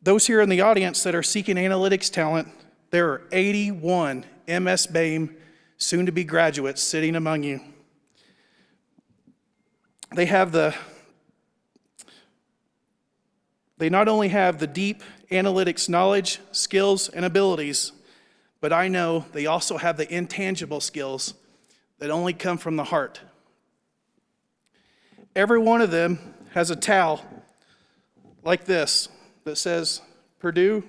Those here in the audience that are seeking analytics talent, there are 81 MS BAME soon-to-be graduates sitting among you. They not only have the deep analytics knowledge, skills, and abilities, but I know they also have the intangible skills that only come from the heart. Every one of them has a towel like this that says Purdue,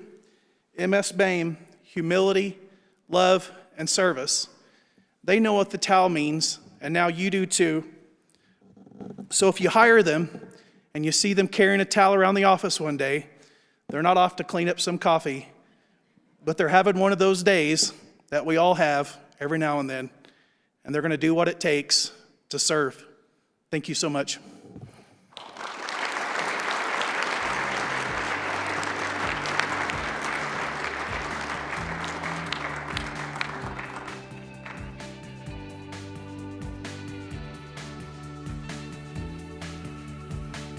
MS BAME, humility, love, and service. They know what the towel means, and now you do too. So if you hire them and you see them carrying a towel around the office one day, they're not off to clean up some coffee, but they're having one of those days that we all have every now and then, and they're going to do what it takes to serve. Thank you so much.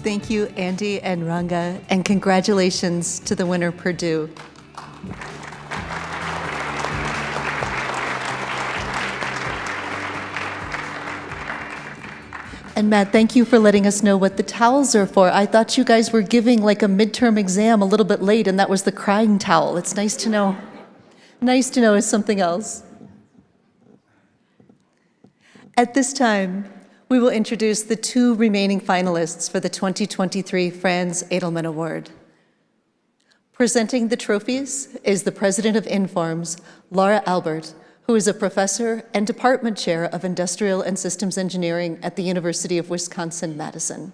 Thank you, Andy and Ranga, and congratulations to the winner, Purdue. And Matt, thank you for letting us know what the towels are for. I thought you guys were giving like a midterm exam a little bit late, and that was the crying towel. It's nice to know. Nice to know is something else. At this time, we will introduce the two remaining finalists for the 2023 Franz Edelman Award. Presenting the trophies is the President of Informs, Laura Albert, who is a professor and department chair of Industrial and Systems Engineering at the University of Wisconsin-Madison.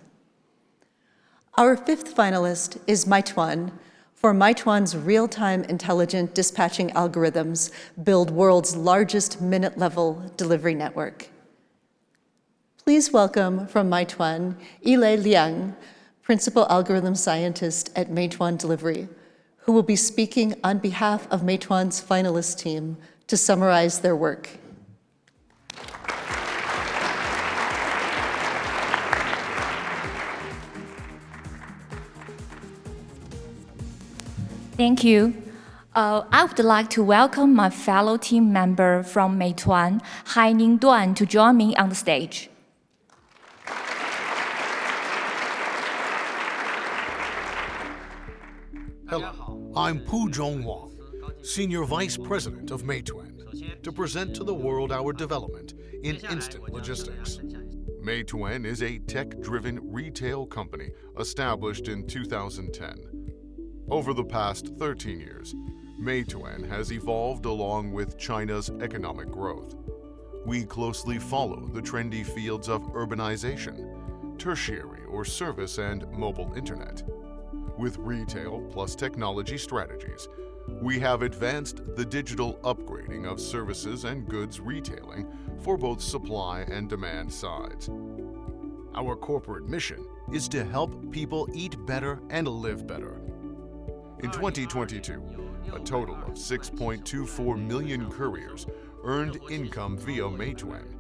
Our fifth finalist is Meituan, for Meituan's real-time intelligent dispatching algorithms build world's largest minute-level delivery network. Please welcome from Meituan, Yilei Liang, Principal Algorithm Scientist at Meituan Delivery, who will be speaking on behalf of Meituan's finalist team to summarize their work. Thank you. I would like to welcome my fellow team member from Meituan, Haining Duan, to join me on the stage. Hello, I'm Pu Zhong Senior Vice President of Meituan, to present to the world our development in instant logistics. Meituan is a tech-driven retail company established in 2010. Over the past 13 years, Meituan has evolved along with China's economic growth. We closely follow the trendy fields of urbanization, tertiary or service and mobile internet. With retail plus technology strategies, we have advanced the digital upgrading of services and goods retailing for both supply and demand sides. Our corporate mission is to help people eat better and live better. In 2022, a total of 6.24 million couriers earned income via Meituan,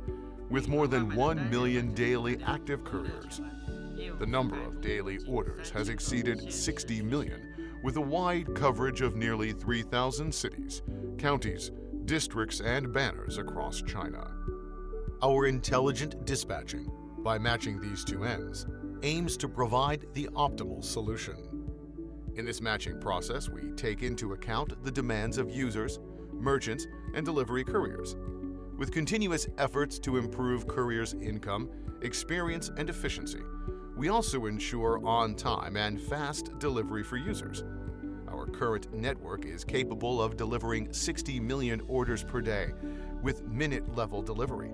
with more than 1 million daily active couriers. The number of daily orders has exceeded 60 million, with a wide coverage of nearly 3,000 cities, counties, districts, and banners across China. Our intelligent dispatching, by matching these two ends, aims to provide the optimal solution. In this matching process, we take into account the demands of users, merchants, and delivery couriers. With continuous efforts to improve couriers' income, experience, and efficiency, we also ensure on-time and fast delivery for users. Our current network is capable of delivering 60 million orders per day with minute-level delivery.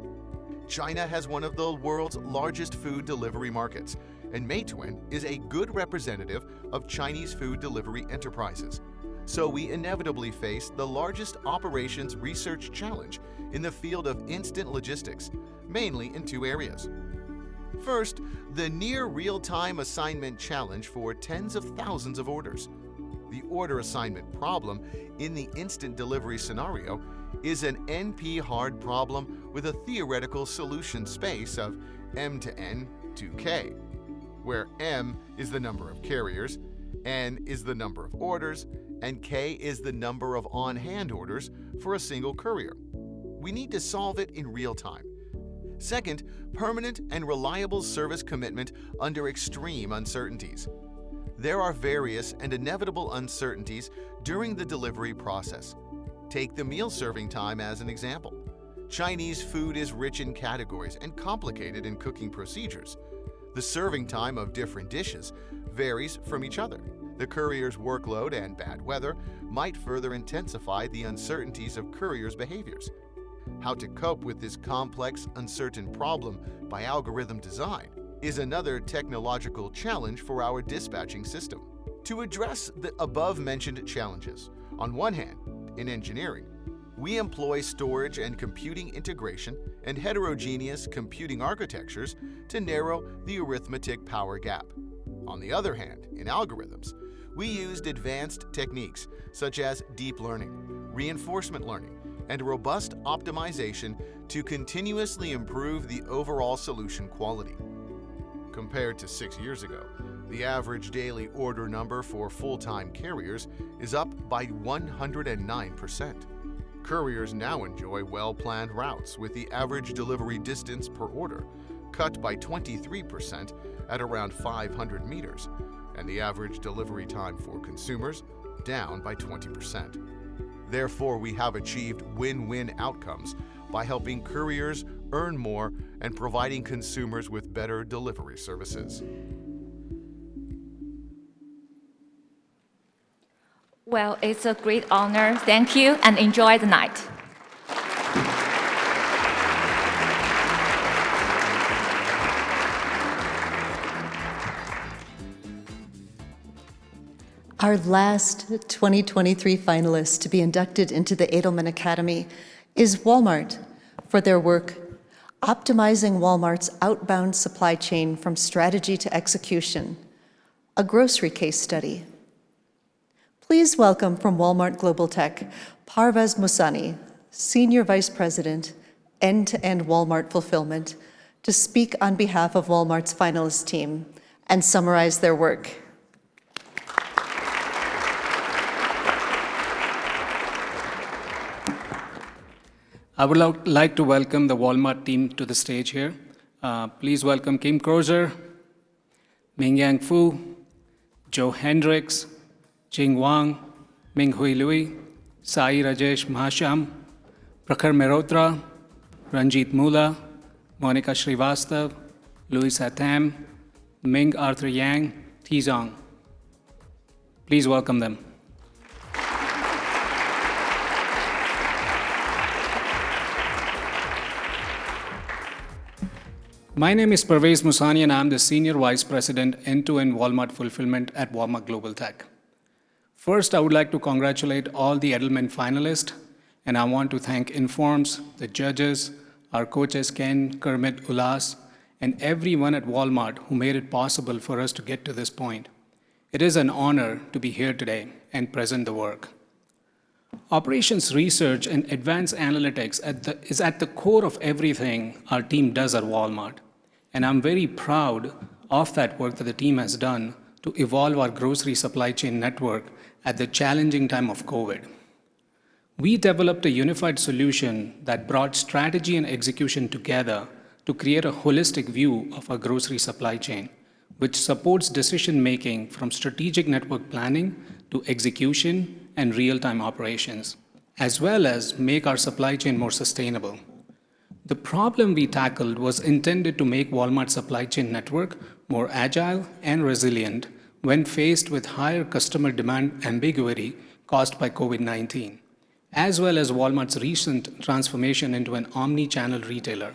China has one of the world's largest food delivery markets, and Meituan is a good representative of Chinese food delivery enterprises. So we inevitably face the largest operations research challenge in the field of instant logistics, mainly in two areas. First, the near real-time assignment challenge for tens of thousands of orders. The order assignment problem in the instant delivery scenario is an NP-hard problem with a theoretical solution space of M to N to K, where M is the number of carriers, N is the number of orders, and K is the number of on-hand orders for a single courier. We need to solve it in real time. Second, permanent and reliable service commitment under extreme uncertainties. There are various and inevitable uncertainties during the delivery process. Take the meal serving time as an example. Chinese food is rich in categories and complicated in cooking procedures. The serving time of different dishes varies from each other. The courier's workload and bad weather might further intensify the uncertainties of couriers' behaviors. How to cope with this complex, uncertain problem by algorithm design is another technological challenge for our dispatching system. To address the above-mentioned challenges, on one hand, in engineering, we employ storage and computing integration and heterogeneous computing architectures to narrow the arithmetic power gap. On the other hand, in algorithms, we used advanced techniques such as deep learning, reinforcement learning, and robust optimization to continuously improve the overall solution quality. Compared to 6 years ago, the average daily order number for full-time carriers is up by 109%. Couriers now enjoy well-planned routes with the average delivery distance per order cut by 23% at around 500 meters, and the average delivery time for consumers down by 20%. Therefore, we have achieved win-win outcomes by helping couriers earn more and providing consumers with better delivery services. Well, it's a great honor. Thank you and enjoy the night. Our last 2023 finalist to be inducted into the Edelman Academy is Walmart for their work optimizing Walmart's outbound supply chain from strategy to execution, a grocery case study. Please welcome from Walmart Global Tech, Parvaz Musani, Senior Vice President, End-to-End Walmart Fulfillment, to speak on behalf of Walmart's finalist team and summarize their work. I would like to welcome the Walmart team to the stage here. Please welcome Kim Crozer, Mingyang Fu, Joe Hendricks, Jing Wang, Minghui Lui, Sai Rajesh Mahasham, Prakhar Mehrotra, Ranjit Mula, Monica Srivastav, Louis Hatam, Ming Arthur Yang, Tizong. Please welcome them. My name is Parvaz Musani and I'm the Senior Vice President End-to-End Walmart Fulfillment at Walmart Global Tech. First, I would like to congratulate all the Edelman finalists, and I want to thank Informs, the judges, our coaches Ken, Kermit, Ulas, and everyone at Walmart who made it possible for us to get to this point. It is an honor to be here today and present the work. Operations research and advanced analytics is at the core of everything our team does at Walmart. And I'm very proud of that work that the team has done to evolve our grocery supply chain network at the challenging time of COVID. We developed a unified solution that brought strategy and execution together to create a holistic view of our grocery supply chain, which supports decision-making from strategic network planning to execution and real-time operations, as well as make our supply chain more sustainable. The problem we tackled was intended to make Walmart's supply chain network more agile and resilient when faced with higher customer demand ambiguity caused by COVID-19, as well as Walmart's recent transformation into an omni-channel retailer.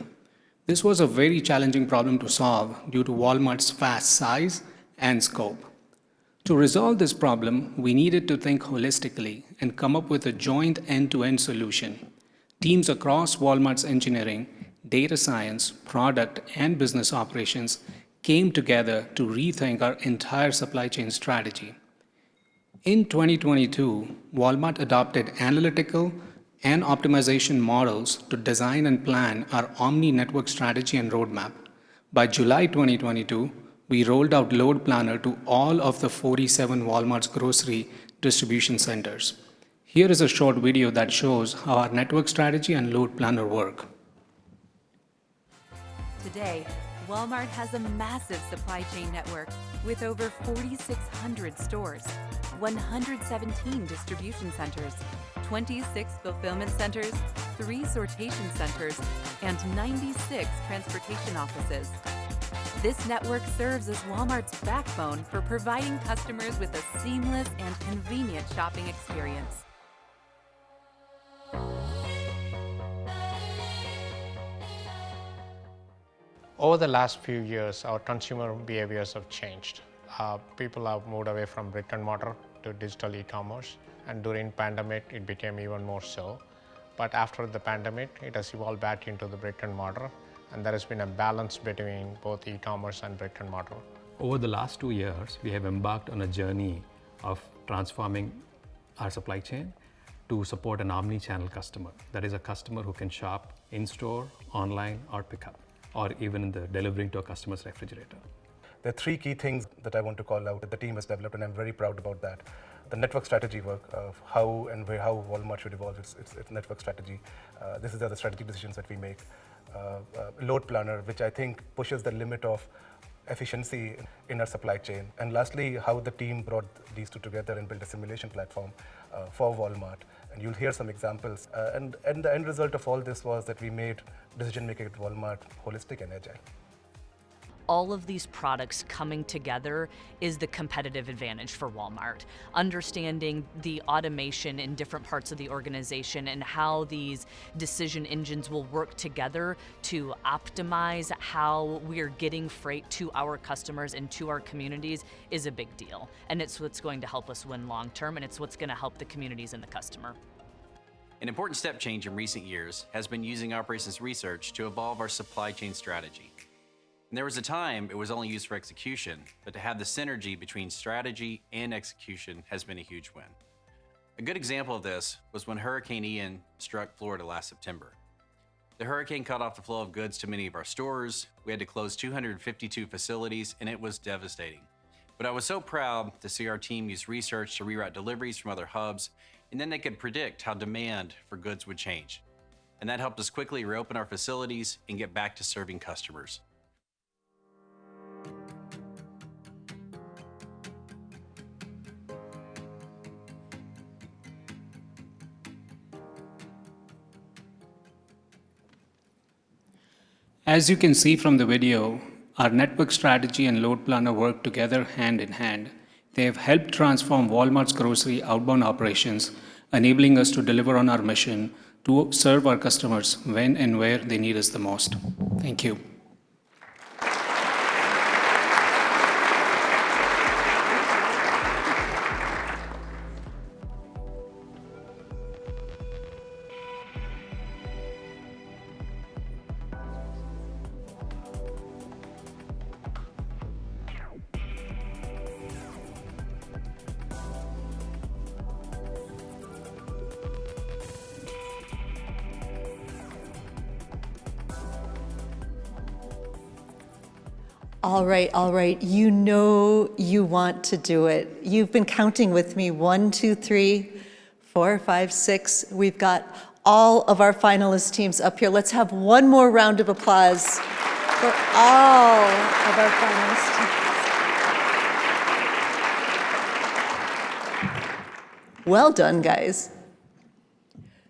This was a very challenging problem to solve due to Walmart's vast size and scope. To resolve this problem, we needed to think holistically and come up with a joint end-to-end solution. Teams across Walmart's engineering, data science, product, and business operations came together to rethink our entire supply chain strategy. In 2022, Walmart adopted analytical and optimization models to design and plan our omni-network strategy and roadmap. By July 2022, we rolled out Load Planner to all of the 47 Walmart's grocery distribution centers. Here is a short video that shows how our network strategy and Load Planner work. Today, Walmart has a massive supply chain network with over 4,600 stores, 117 distribution centers, 26 fulfillment centers, 3 sortation centers, and 96 transportation offices. This network serves as Walmart's backbone for providing customers with a seamless and convenient shopping experience. Over the last few years, our consumer behaviors have changed. People have moved away from brick and mortar to digital e-commerce, and during pandemic, it became even more so. But after the pandemic, it has evolved back into the brick and mortar, and there has been a balance between both e-commerce and brick and mortar. Over the last 2 years, we have embarked on a journey of transforming our supply chain to support an omni-channel customer. That is a customer who can shop in-store, online, or pick up, or even in the delivering to a customer's refrigerator. There are three key things that I want to call out that the team has developed, and I'm very proud about that. The network strategy work of how and where, how Walmart should evolve its network strategy. This is the strategic decisions that we make. Load planner, which I think pushes the limit of efficiency in our supply chain. And lastly, how the team brought these two together and built a simulation platform for Walmart. And you'll hear some examples. And the end result of all this was that we made decision making at Walmart holistic and agile. All of these products coming together is the competitive advantage for Walmart. Understanding the automation in different parts of the organization and how these decision engines will work together to optimize how we're getting freight to our customers and to our communities is a big deal. And it's what's going to help us win long term, and it's what's going to help the communities and the customer. An important step change in recent years has been using operations research to evolve our supply chain strategy. And there was a time it was only used for execution, but to have the synergy between strategy and execution has been a huge win. A good example of this was when Hurricane Ian struck Florida last September. The hurricane cut off the flow of goods to many of our stores. We had to close 252 facilities, and it was devastating. But I was so proud to see our team use research to reroute deliveries from other hubs, and then they could predict how demand for goods would change. And that helped us quickly reopen our facilities and get back to serving customers. As you can see from the video, our network strategy and load planner work together hand in hand. They have helped transform Walmart's grocery outbound operations, enabling us to deliver on our mission to serve our customers when and where they need us the most. Thank you. All right, you know you want to do it. You've been counting with me, 1, 2, 3, 4, 5, 6. We've got all of our finalist teams up here. Let's have one more round of applause for all of our finalist teams. Well done, guys.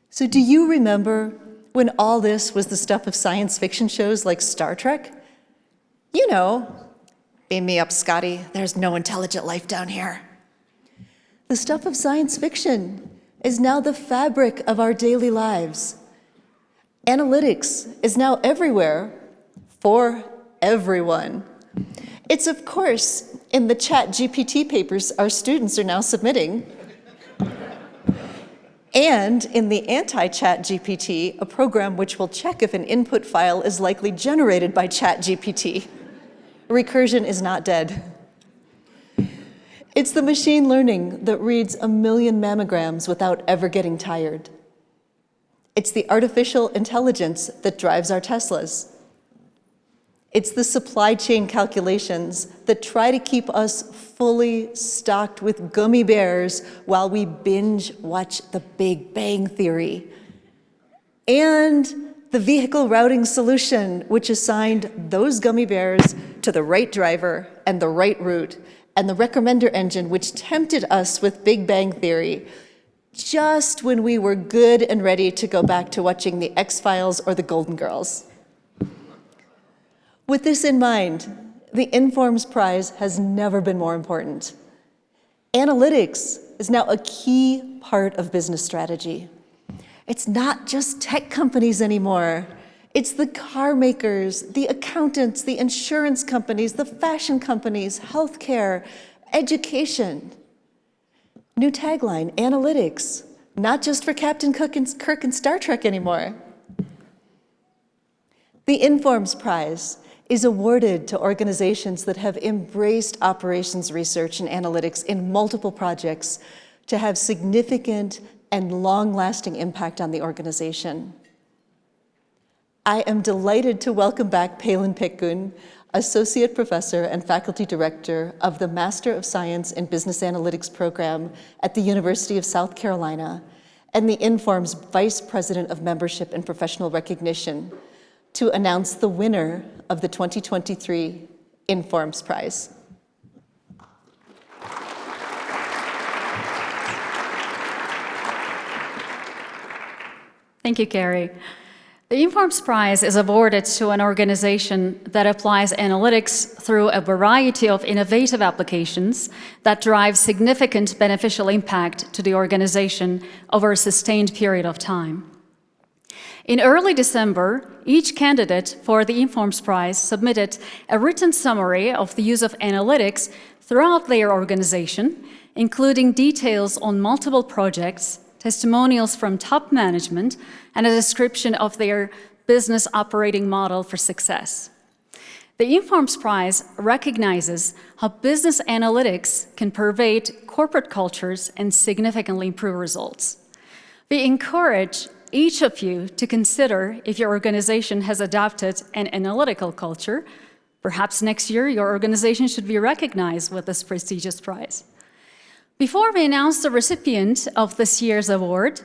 So do you remember when all this was the stuff of science fiction shows like Star Trek? You know, beam me up, Scotty. There's no intelligent life down here. The stuff of science fiction is now the fabric of our daily lives. Analytics is now everywhere for everyone. It's, of course, in the ChatGPT papers our students are now submitting. And in the anti-ChatGPT, a program which will check if an input file is likely generated by ChatGPT. Recursion is not dead. It's the machine learning that reads 1 million mammograms without ever getting tired. It's the artificial intelligence that drives our Teslas. It's the supply chain calculations that try to keep us fully stocked with gummy bears while we binge watch The Big Bang Theory. And the vehicle routing solution, which assigned those gummy bears to the right driver and the right route, and the recommender engine, which tempted us with Big Bang Theory, just when we were good and ready to go back to watching the X-Files or the Golden Girls. With this in mind, the Informs Prize has never been more important. Analytics is now a key part of business strategy. It's not just tech companies anymore. It's the car makers, the accountants, the insurance companies, the fashion companies, healthcare, education. New tagline, analytics, not just for Captain Kirk and Star Trek anymore. The Informs Prize is awarded to organizations that have embraced operations research and analytics in multiple projects to have significant and long-lasting impact on the organization. I am delighted to welcome back Palin Pitkun, Associate Professor and Faculty Director of the Master of Science in Business Analytics program at the University of South Carolina, and the Inform's Vice President of Membership and Professional Recognition, to announce the winner of the 2023 Informs Prize. Thank you, Carrie. The Informs Prize is awarded to an organization that applies analytics through a variety of innovative applications that drive significant beneficial impact to the organization over a sustained period of time. In early December, each candidate for the Informs Prize submitted a written summary of the use of analytics throughout their organization, including details on multiple projects, testimonials from top management, and a description of their business operating model for success. The Informs Prize recognizes how business analytics can pervade corporate cultures and significantly improve results. We encourage each of you to consider if your organization has adopted an analytical culture. Perhaps next year your organization should be recognized with this prestigious prize. Before we announce the recipient of this year's award,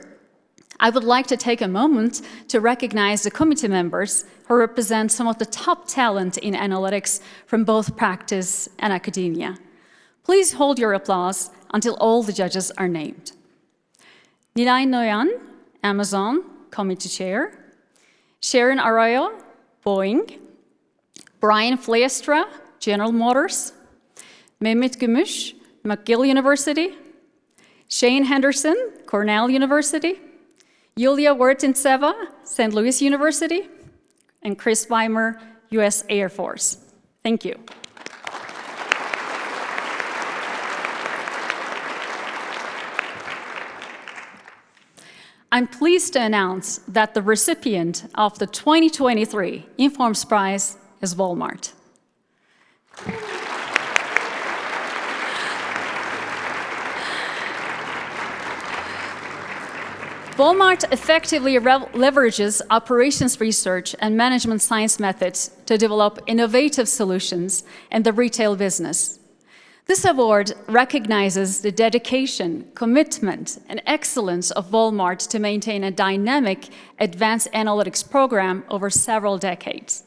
I would like to take a moment to recognize the committee members who represent some of the top talent in analytics from both practice and academia. Please hold your applause until all the judges are named. Nilay Noyan, Amazon, Committee Chair. Sharon Arroyo, Boeing. Brian Fleestra, General Motors. Mehmet Gümüş, McGill University. Shane Henderson, Cornell University. Yulia Wertintseva, St. Louis University. And Chris Weimer, US Air Force. Thank you. I'm pleased to announce that the recipient of the 2023 Informs Prize is Walmart. Walmart effectively leverages operations research and management science methods to develop innovative solutions in the retail business. This award recognizes the dedication, commitment, and excellence of Walmart to maintain a dynamic advanced analytics program over several decades.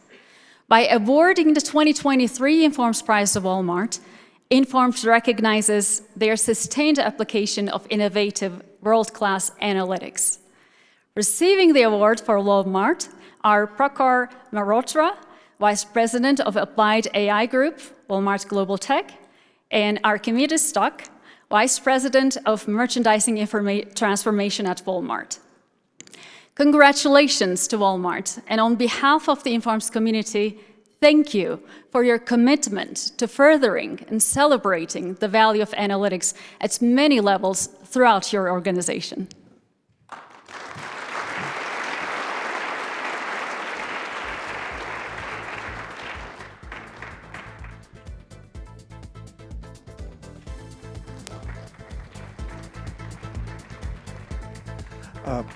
By awarding the 2023 Informs Prize to Walmart, Informs recognizes their sustained application of innovative world-class analytics. Receiving the award for Walmart are Prakhar Malhotra, Vice President of Applied AI Group, Walmart Global Tech, and Archimedes Stock, Vice President of Merchandising Transformation at Walmart. Congratulations to Walmart, and on behalf of the Informs community, thank you for your commitment to furthering and celebrating the value of analytics at many levels throughout your organization.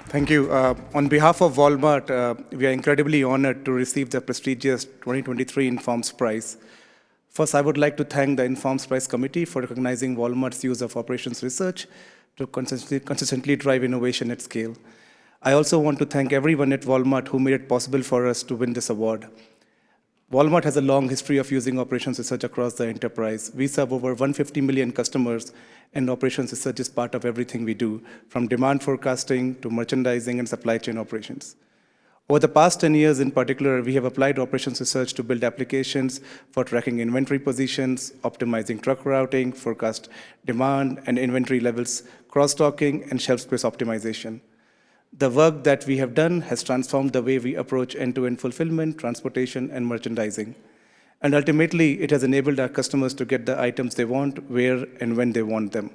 Thank you. On behalf of Walmart, we are incredibly honored to receive the prestigious 2023 Informs Prize. First, I would like to thank the Informs Prize Committee for recognizing Walmart's use of operations research to consistently drive innovation at scale. I also want to thank everyone at Walmart who made it possible for us to win this award. Walmart has a long history of using operations research across the enterprise. We serve over 150 million customers, and operations research is part of everything we do, from demand forecasting to merchandising and supply chain operations. Over the past 10 years in particular, we have applied operations research to build applications for tracking inventory positions, optimizing truck routing, forecast demand and inventory levels, cross-stocking, and shelf space optimization. The work that we have done has transformed the way we approach end-to-end fulfillment, transportation, and merchandising. And ultimately, it has enabled our customers to get the items they want, where and when they want them.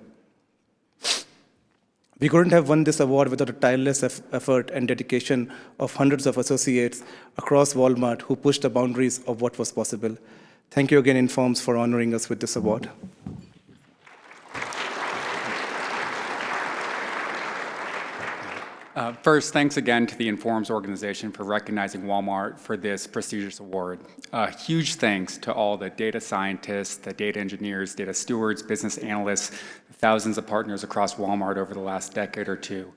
We couldn't have won this award without a tireless effort and dedication of hundreds of associates across Walmart who pushed the boundaries of what was possible. Thank you again, Informs, for honoring us with this award. First, thanks again to the Informs organization for recognizing Walmart for this prestigious award. Huge thanks to all the data scientists, the data engineers, data stewards, business analysts, thousands of partners across Walmart over the last decade or two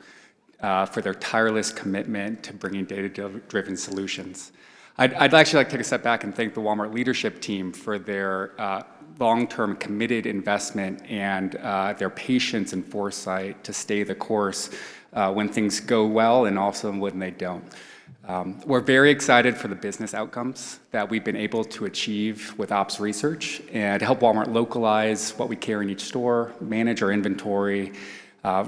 for their tireless commitment to bringing data-driven solutions. I'd actually like to take a step back and thank the Walmart leadership team for their long-term committed investment and their patience and foresight to stay the course when things go well and also when they don't. We're very excited for the business outcomes that we've been able to achieve with ops research and to help Walmart localize what we carry in each store, manage our inventory,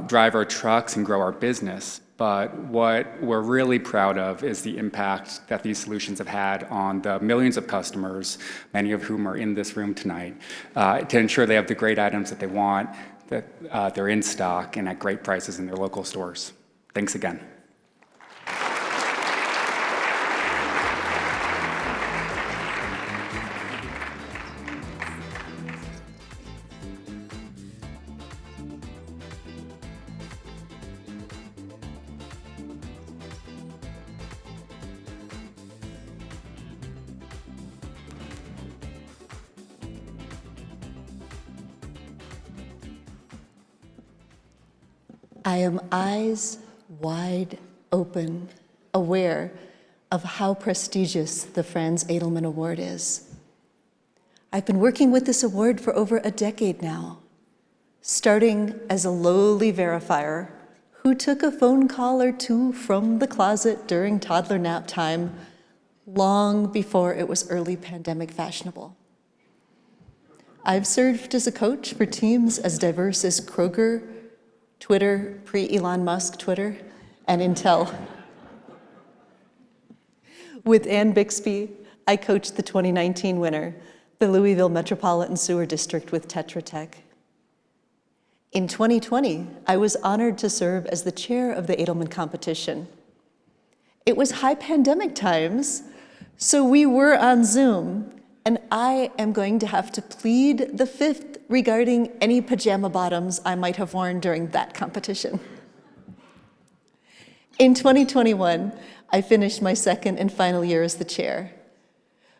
drive our trucks, and grow our business. But what we're really proud of is the impact that these solutions have had on the millions of customers, many of whom are in this room tonight, to ensure they have the great items that they want, that they're in stock and at great prices in their local stores. Thanks again. I am eyes wide open, aware of how prestigious the Franz Edelman Award is. I've been working with this award for over a decade now, starting as a lowly verifier who took a phone call or two from the closet during toddler nap time long before it was early pandemic fashionable. I've served as a coach for teams as diverse as Kroger, Twitter, pre-Elon Musk Twitter, and Intel. With Ann Bixby, I coached the 2019 winner, the Louisville Metropolitan Sewer District with Tetra Tech. In 2020, I was honored to serve as the chair of the Edelman competition. It was high pandemic times, so we were on Zoom, and I am going to have to plead the fifth regarding any pajama bottoms I might have worn during that competition. In 2021, I finished my second and final year as the chair.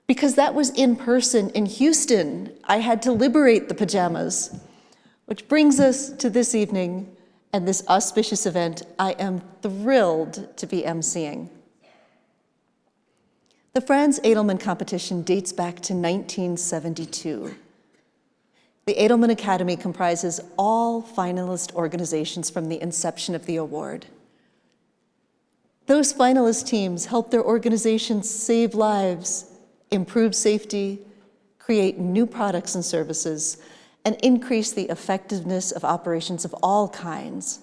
Because that was in person in Houston, I had to liberate the pajamas, which brings us to this evening and this auspicious event I am thrilled to be emceeing. The Franz Edelman competition dates back to 1972. The Edelman Academy comprises all finalist organizations from the inception of the award. Those finalist teams help their organizations save lives, improve safety, create new products and services, and increase the effectiveness of operations of all kinds,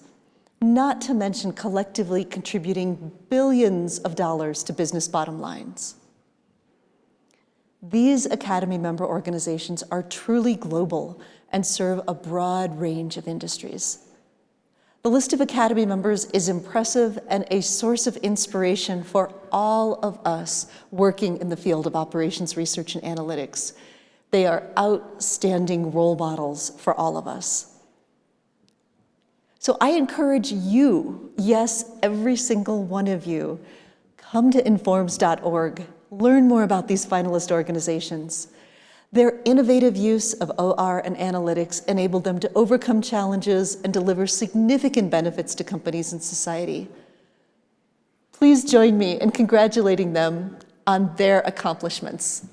not to mention collectively contributing billions of dollars to business bottom lines. These Academy member organizations are truly global and serve a broad range of industries. The list of Academy members is impressive and a source of inspiration for all of us working in the field of operations research and analytics. They are outstanding role models for all of us. So I encourage you, yes, every single one of you, come to informs.org. Learn more about these finalist organizations. Their innovative use of OR and analytics enabled them to overcome challenges and deliver significant benefits to companies and society. Please join me in congratulating them on their accomplishments.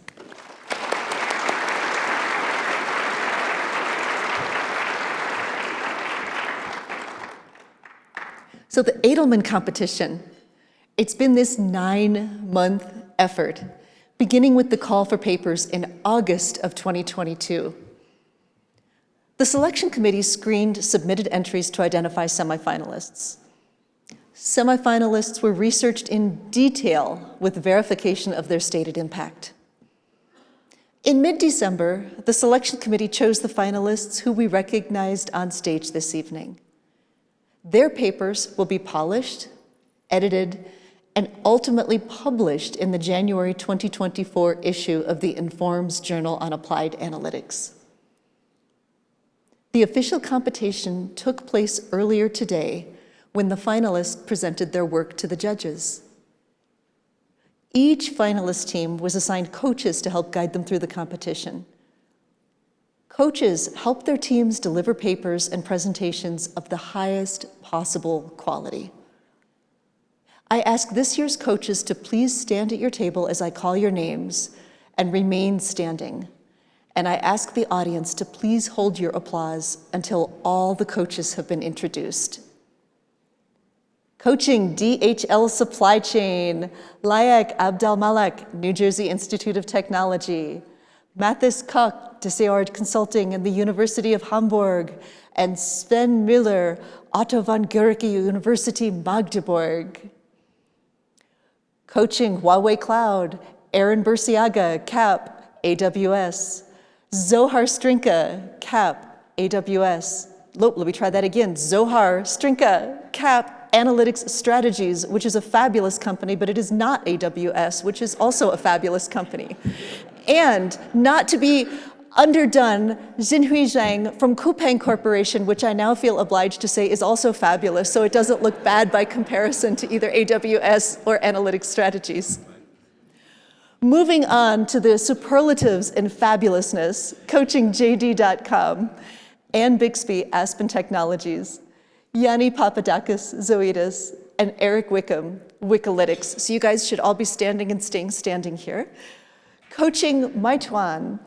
So the Edelman competition, it's been this 9-month effort, beginning with the call for papers in August of 2022. The selection committee screened submitted entries to identify semifinalists. Semifinalists were researched in detail with verification of their stated impact. In mid-December, the selection committee chose the finalists who we recognized on stage this evening. Their papers will be polished, edited, and ultimately published in the January 2024 issue of the Informs Journal on Applied Analytics. The official competition took place earlier today when the finalists presented their work to the judges. Each finalist team was assigned coaches to help guide them through the competition. Coaches help their teams deliver papers and presentations of the highest possible quality. I ask this year's coaches to please stand at your table as I call your names and remain standing. And I ask the audience to please hold your applause until all the coaches have been introduced. Coaching DHL Supply Chain, Layak Abdelmalek, New Jersey Institute of Technology, Mathis Koch, Deseord Consulting and the University of Hamburg, and Sven Müller, Otto von Guericke University, Magdeburg. Coaching Huawei Cloud, Aaron Bursiaga, CAP, AWS. Zohar Strinka, CAP, AWS. Let me try that again. Zohar Strinka, CAP, Analytics Strategies, which is a fabulous company, but it is not AWS, which is also a fabulous company. And not to be underdone, Xinhui Zhang from Coupang Corporation, which I now feel obliged to say is also fabulous, so it doesn't look bad by comparison to either AWS or Analytics Strategies. Moving on to the superlatives in fabulousness, coachingjd.com, Ann Bixby, Aspen Technologies, Yanni Papadakis, Zoetis, and Eric Wickham, Wikalytics. So you guys should all be standing and staying standing here. Coaching Meituan,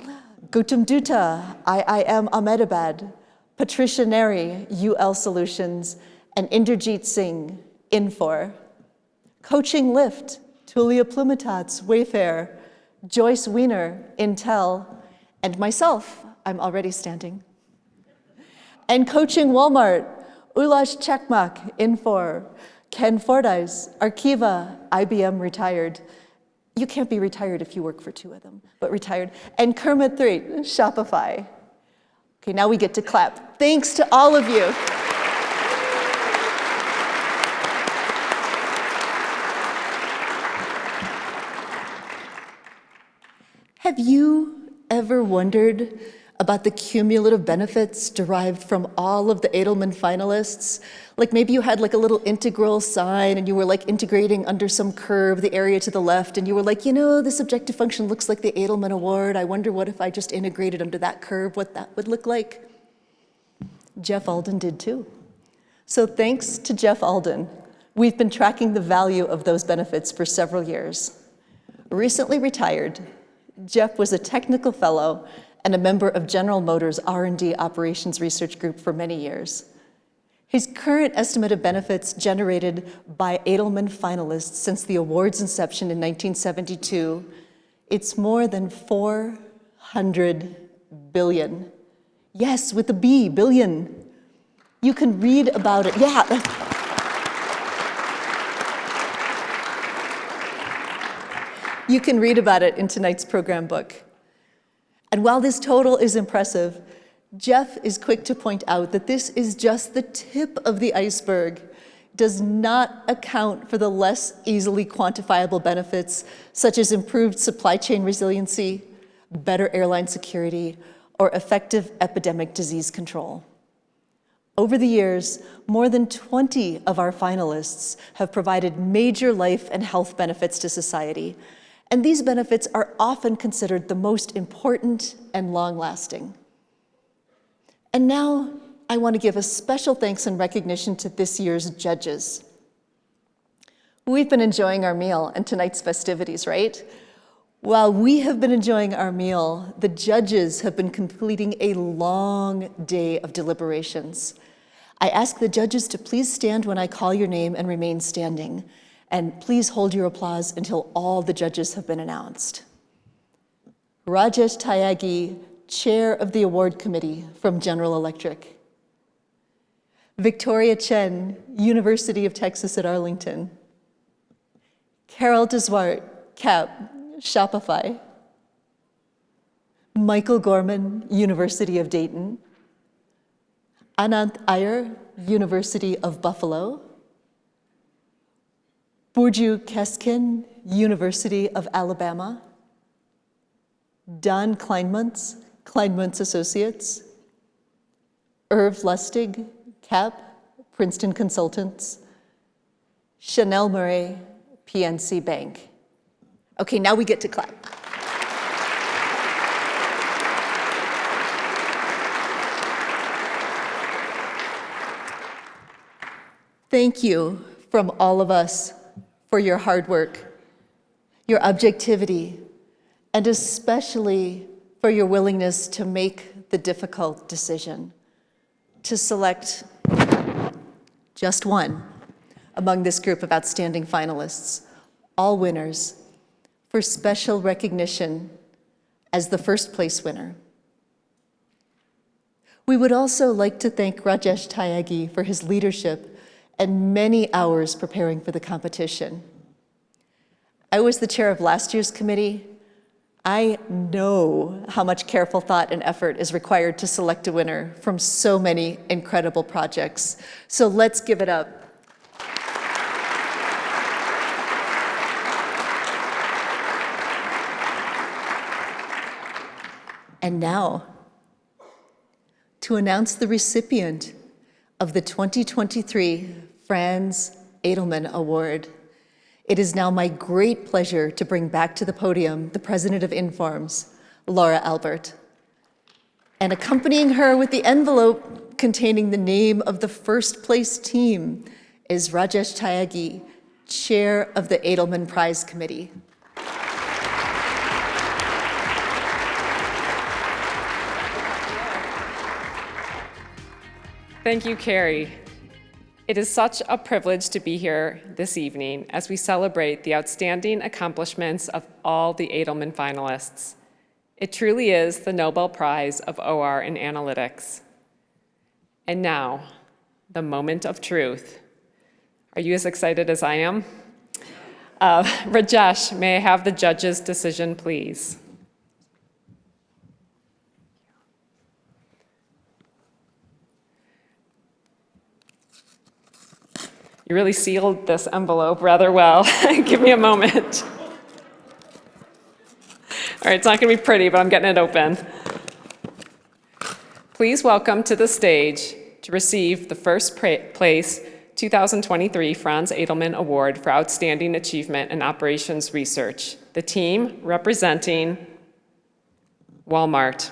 Gautam Dutta, IIM Ahmedabad, Patricia Neri, UL Solutions, and Inderjeet Singh, Infor. Coaching Lyft, Tulia Plumitats, Wayfair, Joyce Wiener, Intel, and myself, I'm already standing. And coaching Walmart, Ulash Chekmak, Infor, Ken Fordyce, Arkiva, IBM retired. You can't be retired if you work for two of them, but retired. And Kermit 3, Shopify. Okay, now we get to clap. Thanks to all of you. Have you ever wondered about the cumulative benefits derived from all of the Edelman finalists? Like maybe you had like a little integral sign and you were like integrating under some curve the area to the left and you were like, you know, this objective function looks like the Edelman award. I wonder what if I just integrated under that curve, what that would look like. Jeff Alden did too. So thanks to Jeff Alden, we've been tracking the value of those benefits for several years. Recently retired, Jeff was a technical fellow and a member of General Motors R&D Operations Research Group for many years. His current estimate of benefits generated by Edelman finalists since the award's inception in 1972, it's more than 400 billion. Yes, with a B, billion. You can read about it, yeah. You can read about it in tonight's program book. And while this total is impressive, Jeff is quick to point out that this is just the tip of the iceberg, does not account for the less easily quantifiable benefits, such as improved supply chain resiliency, better airline security, or effective epidemic disease control. Over the years, more than 20 of our finalists have provided major life and health benefits to society, and these benefits are often considered the most important and long-lasting. And now, I want to give a special thanks and recognition to this year's judges. We've been enjoying our meal and tonight's festivities, right? While we have been enjoying our meal, the judges have been completing a long day of deliberations. I ask the judges to please stand when I call your name and remain standing. And please hold your applause until all the judges have been announced. Rajesh Tyagi, Chair of the Award Committee from General Electric. Victoria Chen, University of Texas at Arlington. Carol DeSwart, CAP, Shopify. Michael Gorman, University of Dayton. Anant Iyer, University of Buffalo. Burju Keskin, University of Alabama. Don Kleinmuntz, Kleinmuntz Associates. Irv Lustig, CAP, Princeton Consultants, Chanel Murray, PNC Bank. Okay, now we get to clap. Thank you from all of us for your hard work, your objectivity, and especially for your willingness to make the difficult decision to select just one among this group of outstanding finalists, all winners, for special recognition as the first place winner. We would also like to thank Rajesh Tyagi for his leadership and many hours preparing for the competition. I was the chair of last year's committee. I know how much careful thought and effort is required to select a winner from so many incredible projects. So let's give it up. And now, to announce the recipient of the 2023 Franz Edelman Award. It is now my great pleasure to bring back to the podium the president of Informs, Laura Albert. And accompanying her with the envelope containing the name of the first place team is Rajesh Tyagi, chair of the Edelman Prize Committee. Thank you, Carrie. It is such a privilege to be here this evening as we celebrate the outstanding accomplishments of all the Edelman finalists. It truly is the Nobel Prize of OR in Analytics. And now, the moment of truth. Are you as excited as I am? Rajesh, may I have the judge's decision, please? You really sealed this envelope rather well. Give me a moment. All right, it's not going to be pretty, but I'm getting it open. Please welcome to the stage to receive the first place 2023 Franz Edelman Award for Outstanding Achievement in Operations Research, the team representing Walmart.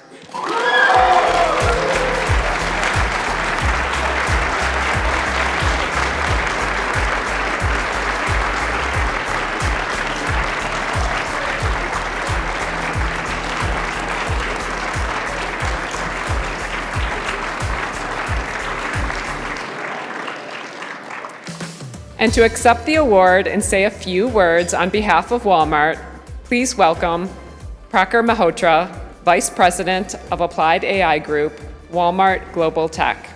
And to accept the award and say a few words on behalf of Walmart, please welcome Prakhar Malhotra, Vice President of Applied AI Group, Walmart Global Tech.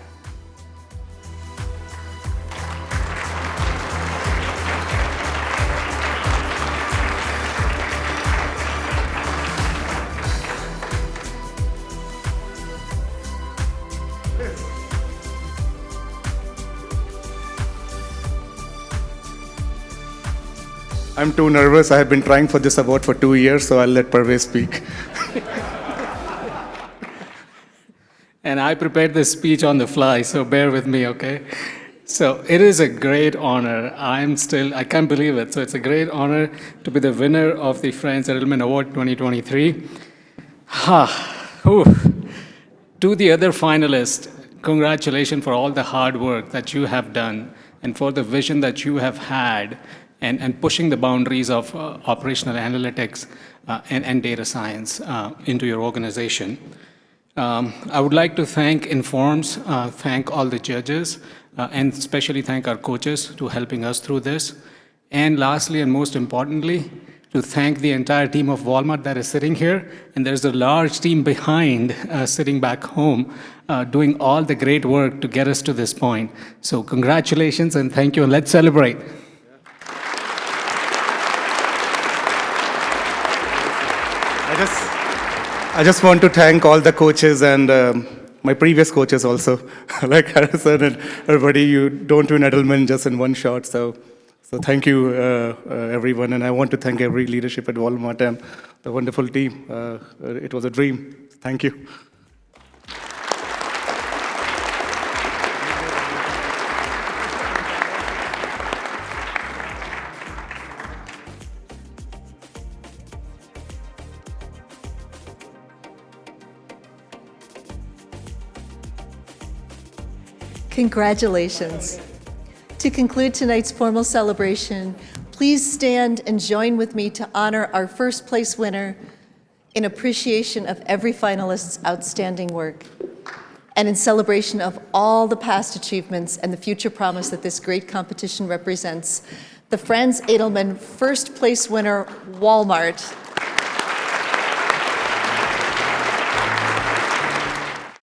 I'm too nervous. I have been trying for this award for 2 years, so I'll let Parvez speak. And I prepared this speech on the fly, so bear with me, okay? So it is a great honor. I can't believe it. So it's a great honor to be the winner of the Franz Edelman Award 2023. To the other finalists, congratulations for all the hard work that you have done and for the vision that you have had and pushing the boundaries of operational analytics and data science into your organization. I would like to thank Informs, thank all the judges, and especially thank our coaches to helping us through this. And lastly, and most importantly, to thank the entire team of Walmart that is sitting here. And there's a large team behind sitting back home doing all the great work to get us to this point. So congratulations and thank you, and let's celebrate. I just want to thank all the coaches and my previous coaches also, like Harrison and everybody. You don't win Edelman just in one shot. So thank you, everyone. And I want to thank every leadership at Walmart and the wonderful team. It was a dream. Thank you. Congratulations. To conclude tonight's formal celebration, please stand and join with me to honor our first place winner in appreciation of every finalist's outstanding work and in celebration of all the past achievements and the future promise that this great competition represents. The Franz Edelman first place winner, Walmart.